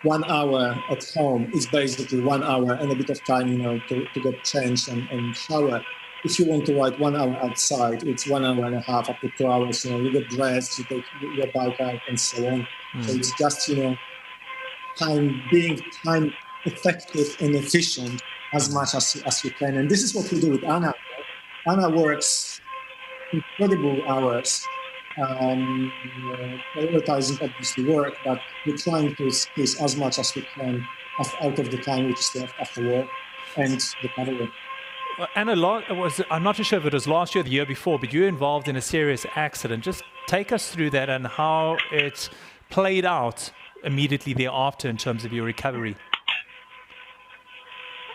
1 hour at home is basically 1 hour and a bit of time, to get changed and shower. If you want to ride 1 hour outside, it's 1 hour and a half up to 2 hours. You get dressed, you take your bike out, and so on. So it's just being time effective and efficient as much as you can. And this is what we do with Anna. Anna works incredible hours, prioritizing obviously work, but we're trying to squeeze as much as we can out of the time which is left after work and recovery. Well, Anna, I'm not too sure if it was last year or the year before, but you were involved in a serious accident. Just take us through that and how it played out immediately thereafter in terms of your recovery.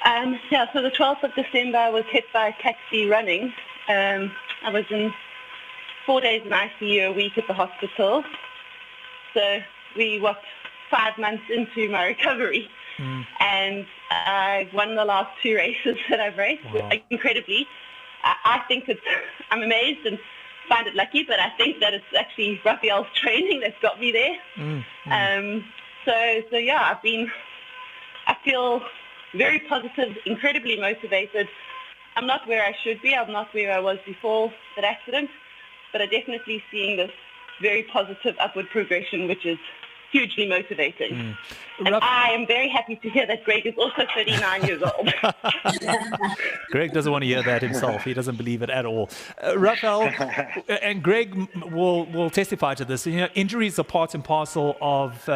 So the 12th of December, I was hit by a taxi running. I was in 4 days in ICU, a week at the hospital. So we were 5 months into my recovery. And I won the last 2 races that I've raced, incredibly. I think I'm amazed and find it lucky, but I think that it's actually Raphael's training that's got me there. So yeah, I feel very positive, incredibly motivated. I'm not where I should be. I'm not where I was before that accident, but I'm definitely seeing this very positive upward progression, which is hugely motivating. And I am very happy to hear that Greg is also 39 years old. Greg doesn't want to hear that himself. He doesn't believe it at all. Raphael and Greg will testify to this. Injuries are part and parcel of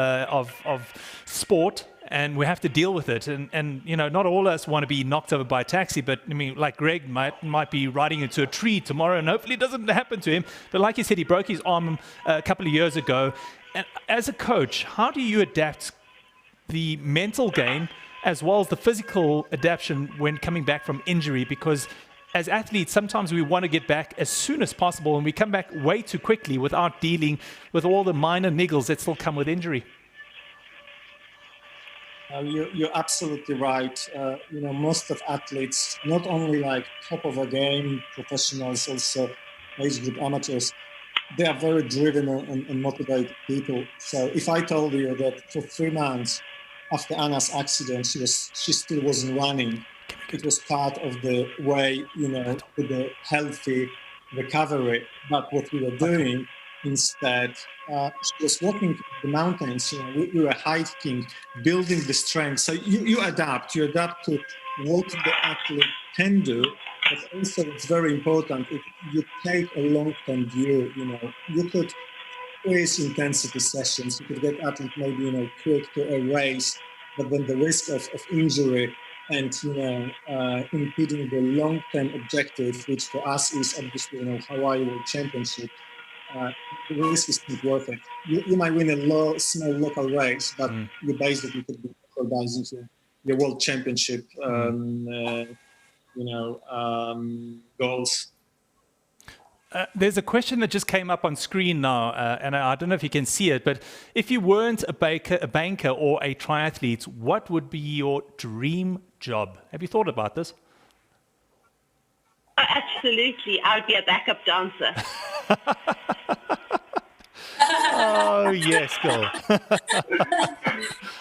sport, and we have to deal with it. And not all of us want to be knocked over by a taxi, but I mean, like Greg might be riding into a tree tomorrow, and hopefully it doesn't happen to him. But like you said, he broke his arm a couple of years ago. And as a coach, how do you adapt the mental game as well as the physical adaptation when coming back from injury? Because as athletes, sometimes we want to get back as soon as possible, and we come back way too quickly without dealing with all the minor niggles that still come with injury. You're absolutely right. Most of athletes, not only like top of the game, professionals, also age group amateurs, they are very driven and motivated people. So if I told you that for 3 months after Anna's accident, she still wasn't running, it was part of the way, to the healthy recovery. But what we were doing instead, she was walking the mountains. We were hiking, building the strength. So you adapt to what the athlete can do. But also, it's very important if you take a long-term view. You could raise intensity sessions. You could get athlete maybe quick to a race, but then the risk of injury and impeding the long-term objective, which for us is obviously Hawaii World Championship. The risk is not worth it. You might win a small local race, but you basically could be jeopardizing your World Championship. Goals. There's a question that just came up on screen now, and I don't know if you can see it, but if you weren't a banker or a triathlete, what would be your dream job? Have you thought about this? Absolutely. I would be a backup dancer. Oh, yes, girl.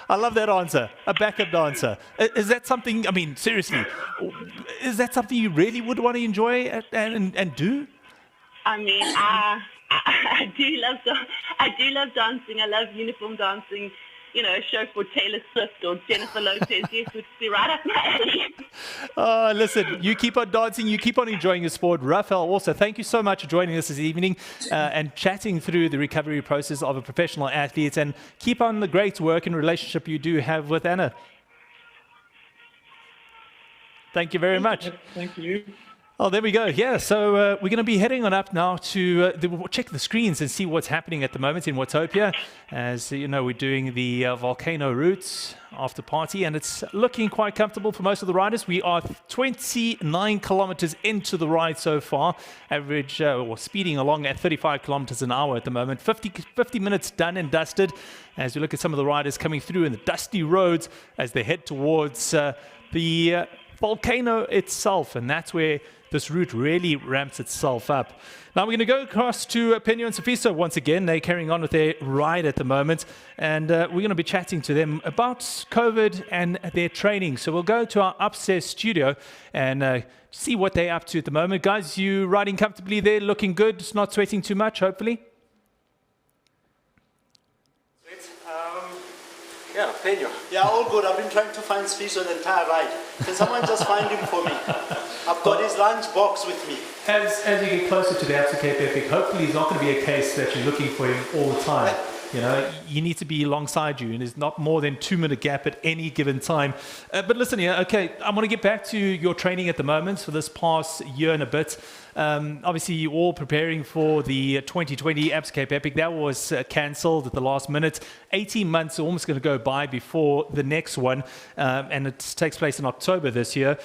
I love that answer. A backup dancer. Is that something, I mean, seriously, is that something you really would want to enjoy and do? I mean, I do love dancing. I love uniform dancing. You know, a show for Taylor Swift or Jennifer Lopez, yes, would be right up my alley. Oh, listen, you keep on dancing, you keep on enjoying your sport. Raphael, also, thank you so much for joining us this evening and chatting through the recovery process of a professional athlete, and keep on the great work and relationship you do have with Annah. Thank you very much. Thank you. Oh, there we go. Yeah, so we're going to be heading on up now to check the screens and see what's happening at the moment in Watopia. As you know, we're doing the volcano routes after party, and it's looking quite comfortable for most of the riders. We are 29 kilometers into the ride so far, average or speeding along at 35 kilometers an hour at the moment. 50 minutes done and dusted as we look at some of the riders coming through in the dusty roads as they head towards the volcano itself, and that's where this route really ramps itself up. Now we're going to go across to Penyo and Sifiso once again. They're carrying on with their ride at the moment, and we're going to be chatting to them about COVID and their training. So we'll go to our upstairs studio and see what they're up to at the moment. Guys, you riding comfortably there, looking good, not sweating too much, hopefully? Yeah, Penyo. Yeah, all good. I've been trying to find Sifiso the entire ride. Can someone just find him for me? I've got his lunch box with me. As you get closer to the Absa Cape Epic, hopefully it's not going to be a case that you're looking for him all the time. You know, you need to be alongside you, and there's not more than 2-minute gap at any given time. But listen here, okay, I want to get back to your training at the moment for this past year and a bit. Obviously, you're all preparing for the 2020 Absa Cape Epic. That was cancelled at the last minute. 18 months are almost going to go by before the next one, and it takes place in October this year.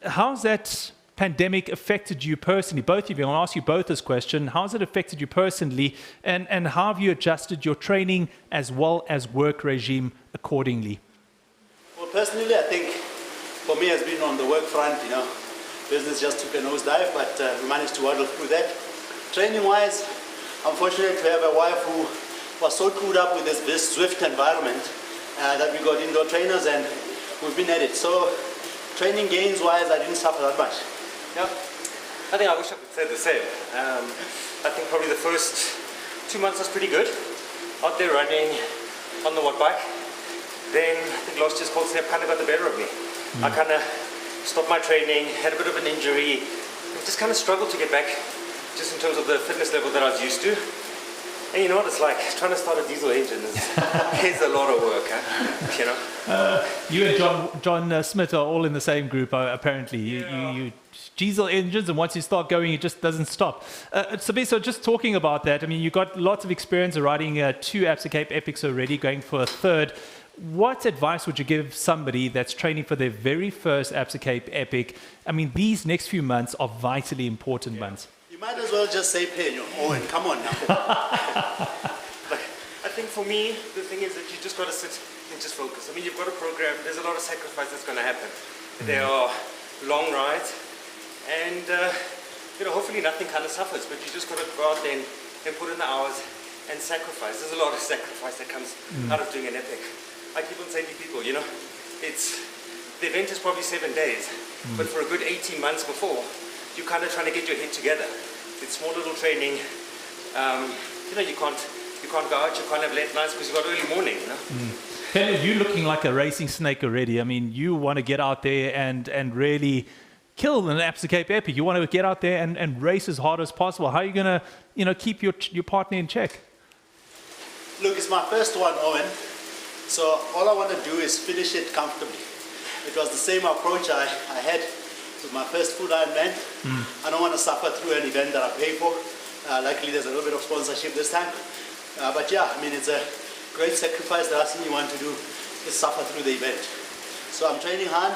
How's that pandemic affected you personally? Both of you, I'll ask you both this question. How's it affected you personally, and how have you adjusted your training as well as work regime accordingly? Well, personally, I think for me, it's been on the work front, you know. Business just took a nosedive, but we managed to waddle through that. Training-wise, I'm fortunate to have a wife who was so clued up with this Zwift environment that we got indoor trainers, and we've been at it. So training gains-wise, I didn't suffer that much. Yeah, I think I wish I could say the same. I think probably the first 2 months was pretty good. Out there running on the watt bike. Then I think last year's cold snap kind of got the better of me. I kind of stopped my training, had a bit of an injury, and just kind of struggled to get back just in terms of the fitness level that I was used to. And you know what it's like, trying to start a diesel engine is a lot of work, huh? You know? You and John Smith are all in the same group, apparently. You diesel engines, and once you start going, it just doesn't stop. So just talking about that, I mean, you got lots of experience of riding 2 Absa Cape Epics already, going for a third. What advice would you give somebody that's training for their very first Absa Cape Epic? I mean, these next few months are vitally important months. You might as well just say Penyo. Owen, come on now. Like, I think for me, the thing is that you just got to sit and just focus. I mean, you've got a program, there's a lot of sacrifice that's going to happen. There are long rides, and you know, hopefully nothing kind of suffers, but you just got to go out there and put in the hours and sacrifice. There's a lot of sacrifice that comes out of doing an epic. I keep on saying to people, you know, the event is probably 7 days, but for a good 18 months before, you're kind of trying to get your head together. It's small little training. You know, you can't go out, you can't have late nights because you've got early morning, you know. Penny, you're looking like a racing snake already. I mean, you want to get out there and really kill an Absa Cape Epic. You want to get out there and race as hard as possible. How are you going to, you know, keep your partner in check? Look, it's my first one, Owen. So all I want to do is finish it comfortably. It was the same approach I had with my first full Ironman. I don't want to suffer through an event that I pay for. Luckily, there's a little bit of sponsorship this time. But yeah, I mean, it's a great sacrifice. The last thing you want to do is suffer through the event. So I'm training hard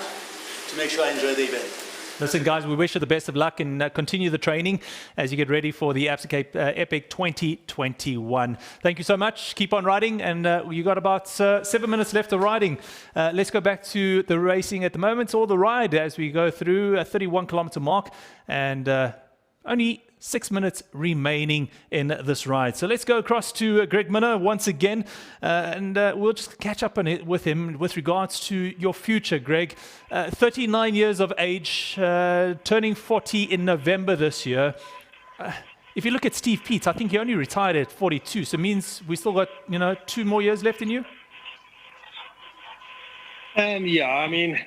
to make sure I enjoy the event. Listen, guys, we wish you the best of luck and continue the training as you get ready for the Absa Cape Epic 2021. Thank you so much. Keep on riding, and you got about 7 minutes left of riding. Let's go back to the racing at the moment, or the ride as we go through a 31-kilometer mark. And only 6 minutes remaining in this ride. So let's go across to Greg Minnaar once again, and we'll just catch up on it with him with regards to your future, Greg. 39 years of age, turning 40 in November this year. If you look at Steve Peets, I think he only retired at 42, so it means we still got, 2 more years left in you? Yeah, I mean,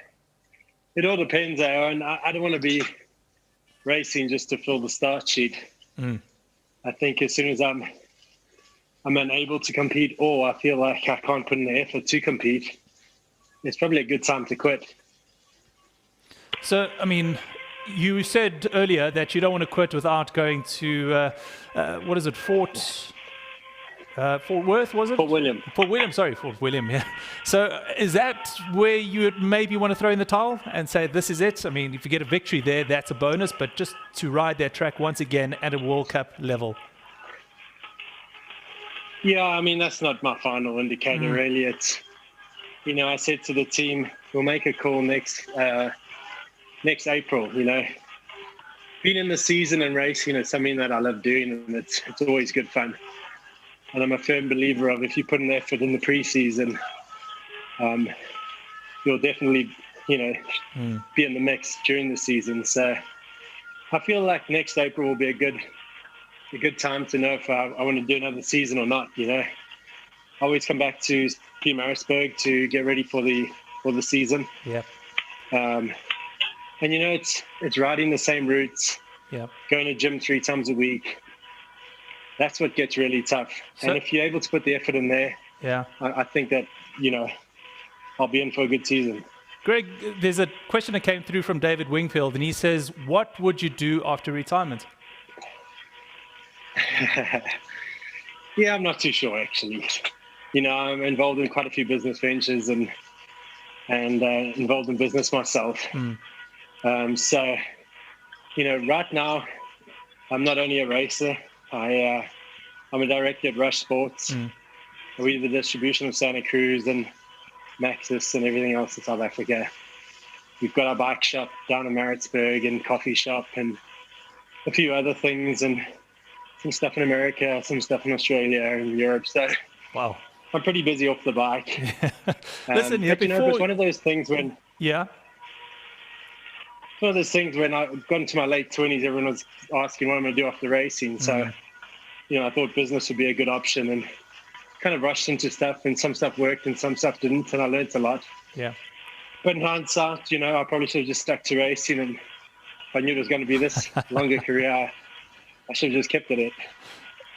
it all depends, Aaron. I don't want to be racing just to fill the start sheet. I think as soon as I'm unable to compete, or I feel like I can't put in the effort to compete, it's probably a good time to quit. So, I mean, you said earlier that you don't want to quit without going to, what is it, Fort Worth, was it? Fort William. Fort William, yeah. So is that where you would maybe want to throw in the towel and say, this is it? I mean, if you get a victory there, that's a bonus, but just to ride that track once again at a World Cup level. Yeah, I mean, that's not my final indicator, really. It's, I said to the team, we'll make a call next April, Being in the season and racing is something that I love doing, and it's always good fun. And I'm a firm believer of if you put an effort in the preseason, you'll definitely, be in the mix during the season. So I feel like next April will be a good time to know if I want to do another season or not. I always come back to Pietermaritzburg to get ready for the season. Yeah. And it's riding the same routes. Yeah. Going to gym 3 times a week. That's what gets really tough. So, and if you're able to put the effort in there, yeah, I think that, I'll be in for a good season. Greg, there's a question that came through from David Wingfield, and he says, what would you do after retirement? Yeah, I'm not too sure, actually. I'm involved in quite a few business ventures and involved in business myself. So, right now, I'm not only a racer. I'm a director at Rush Sports. We do the distribution of Santa Cruz and Maxis and everything else in South Africa. We've got our bike shop down in Maritzburg and coffee shop and a few other things and some stuff in America, some stuff in Australia and Europe. So wow, I'm pretty busy off the bike. Listen, it's one of those things when... Yeah. One of those things when I got into my late 20s, everyone was asking what I'm going to do after racing. So, I thought business would be a good option and kind of rushed into stuff, and some stuff worked and some stuff didn't, and I learned a lot. Yeah. But in hindsight, I probably should have just stuck to racing, and if I knew it was going to be this longer career, I should have just kept at it.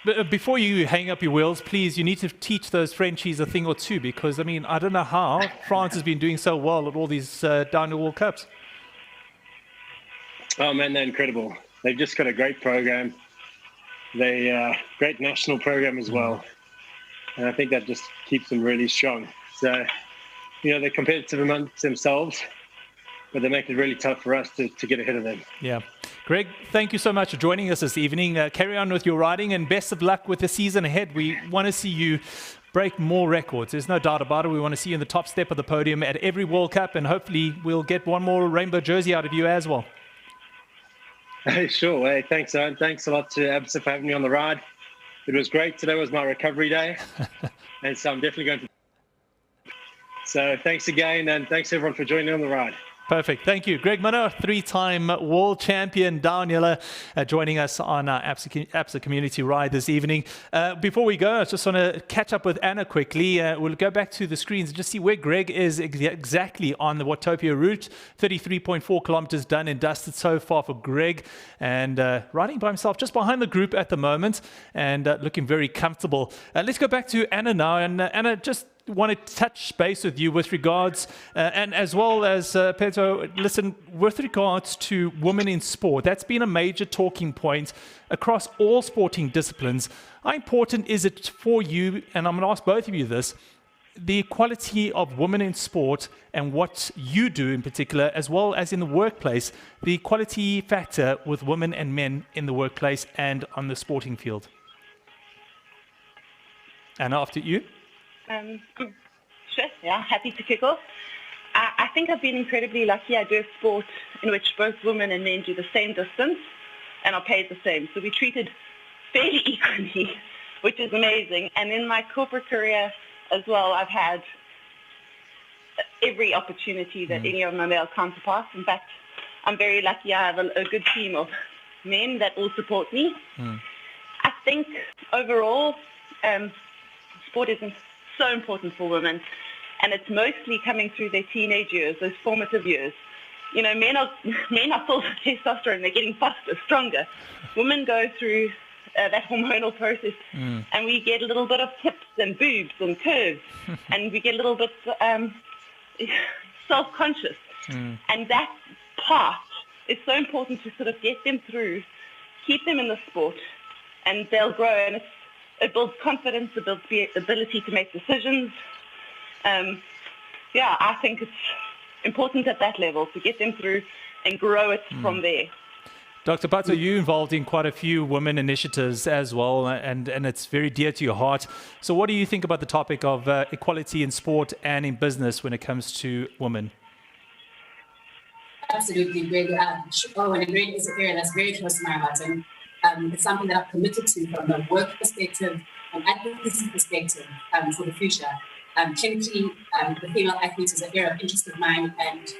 But before you hang up your wheels, please, you need to teach those Frenchies a thing or two, because, I don't know how France has been doing so well at all these downhill World Cups. Oh, man, they're incredible. They've just got a great program. They great national program as well. And I think that just keeps them really strong. So, they're competitive amongst themselves, but they make it really tough for us to get ahead of them. Yeah. Greg, thank you so much for joining us this evening. Carry on with your riding, and best of luck with the season ahead. We want to see you break more records. There's no doubt about it. We want to see you in the top step of the podium at every World Cup, and hopefully we'll get one more rainbow jersey out of you as well. Hey, sure. Hey, thanks, Owen. Thanks a lot to Absa for having me on the ride. It was great. Today was my recovery day, and so I'm definitely going to... So thanks again, and thanks everyone for joining on the ride. Perfect. Thank you. Greg Minnaar, 3-time world champion downhiller, joining us on our Absa Community Ride this evening. Before we go, I just want to catch up with Anna quickly. We'll go back to the screens and just see where Greg is exactly on the Watopia route. 33.4 kilometers done and dusted so far for Greg, and riding by himself just behind the group at the moment, and looking very comfortable. Let's go back to Anna now. And Anna, just want to touch base with you with regards, and as well as Pedro, listen, with regards to women in sport. That's been a major talking point across all sporting disciplines. How important is it for you, and I'm going to ask both of you this, the equality of women in sport and what you do in particular, as well as in the workplace, the equality factor with women and men in the workplace and on the sporting field? And after you. Sure, yeah, happy to kick off. I think I've been incredibly lucky. I do a sport in which both women and men do the same distance. and are paid the same. So we're treated fairly equally, which is amazing. And in my corporate career as well, I've had every opportunity that any of my male counterparts. In fact, I'm very lucky. I have a good team of men that all support me. I think overall, sport is so important for women, and it's mostly coming through their teenage years, those formative years. You know, men are full of testosterone. They're getting faster, stronger. Women go through that hormonal process, and we get a little bit of hips and boobs and curves, and we get a little bit self-conscious. And that part is so important to sort of get them through, keep them in the sport, and they'll grow. And it builds confidence, it builds the ability to make decisions. I think it's important at that level to get them through and grow it from there. Dr. Phatho, you're involved in quite a few women initiatives as well, and it's very dear to your heart. So what do you think about the topic of equality in sport and in business when it comes to women? Absolutely, Greg. And Greg is an area that's very close to my heart, and it's something that I've committed to from a work perspective, an advocacy perspective for the future. Clinically, the female athletes is an area of interest of mine, and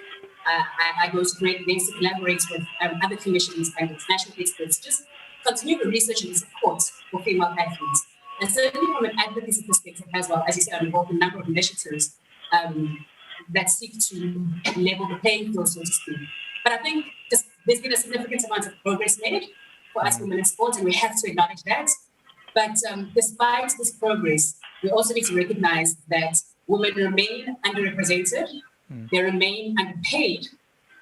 I go to great lengths to collaborate with other clinicians and international experts, just continue the research and support for female athletes. And certainly from an advocacy perspective as well, as you said, I'm involved in a number of initiatives that seek to level the playing field, so to speak. But I think there's been a significant amount of progress made for us women in sport, and we have to acknowledge that. But despite this progress, we also need to recognize that women remain underrepresented, they remain underpaid,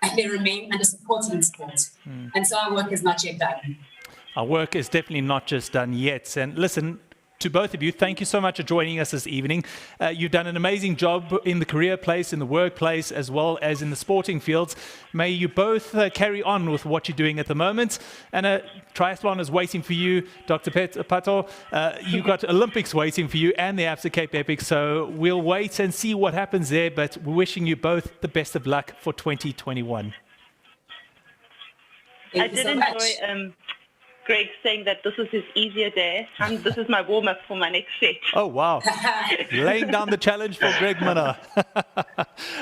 and they remain under-supported in sport. And so our work is not yet done. Our work is definitely not just done yet. And listen, to both of you, thank you so much for joining us this evening. You've done an amazing job in the career place, in the workplace, as well as in the sporting fields. May you both carry on with what you're doing at the moment. And a triathlon is waiting for you, Dr. Phatho. You've got Olympics waiting for you and the Absa Cape Epic. So we'll wait and see what happens there. But we're wishing you both the best of luck for 2021. I did enjoy Greg saying that this is his easier day, and this is my warm-up for my next set. Oh, wow. Laying down the challenge for Greg Minnaar.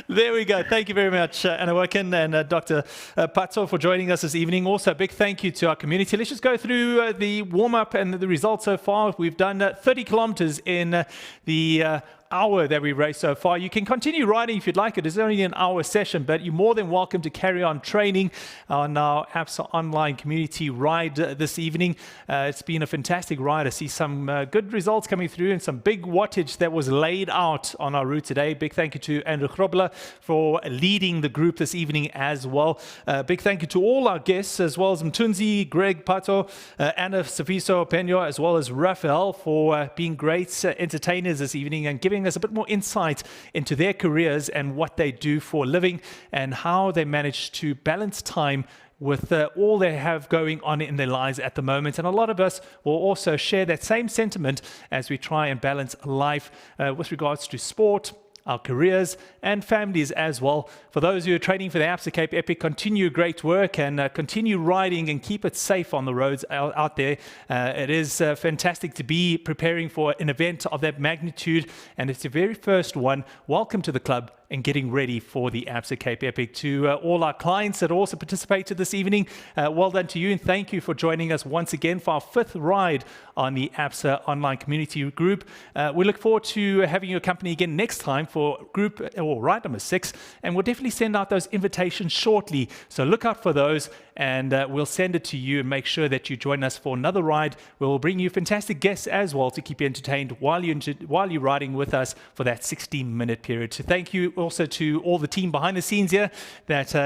There we go. Thank you very much, Annah Watkinson and Dr. Phatho for joining us this evening. Also, a big thank you to our community. Let's just go through the warm-up and the results so far. We've done 30 kilometers in the hour that we raced so far. You can continue riding if you'd like it. It's only an hour session, but you're more than welcome to carry on training on our Absa online community ride this evening. It's been a fantastic ride. I see some good results coming through and some big wattage that was laid out on our route today. Big thank you to Andrew Grobler for leading the group this evening as well. Big thank you to all our guests, as well as Mtunzi, Greg Phatho, Anna Safiso Penyo, as well as Raphael for being great entertainers this evening and giving us a bit more insight into their careers and what they do for a living and how they manage to balance time with all they have going on in their lives at the moment. And a lot of us will also share that same sentiment as we try and balance life with regards to sport, our careers and families as well. For those who are training for the Absa Cape Epic, continue great work and continue riding and keep it safe on the roads out there. It is fantastic to be preparing for an event of that magnitude, and it's the very first one. Welcome to the club and getting ready for the Absa Cape Epic. To all our clients that also participated this evening, well done to you, and thank you for joining us once again for our 5th ride on the Absa online community group. We look forward to having your company again next time for group or ride number 6, and we'll definitely send out those invitations shortly, so look out for those, and we'll send it to you and make sure that you join us for another ride. We'll bring you fantastic guests as well to keep you entertained while you're riding with us for that 16-minute period. So thank you also to all the team behind the scenes here that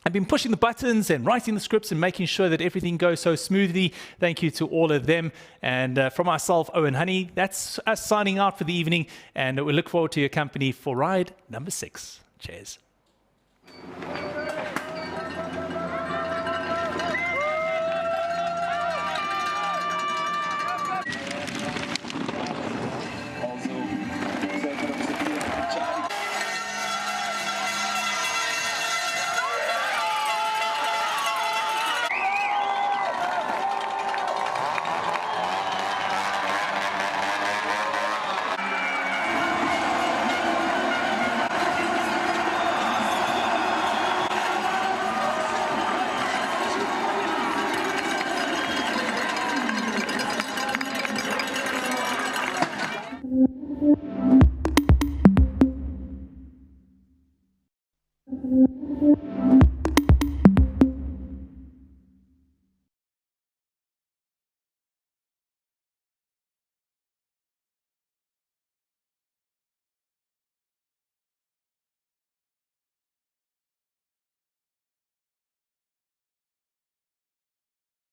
I've been pushing the buttons and writing the scripts and making sure that everything goes so smoothly. Thank you to all of them. And from myself, Owen Honey, that's us signing out for the evening. And we look forward to your company for ride number 6. Cheers.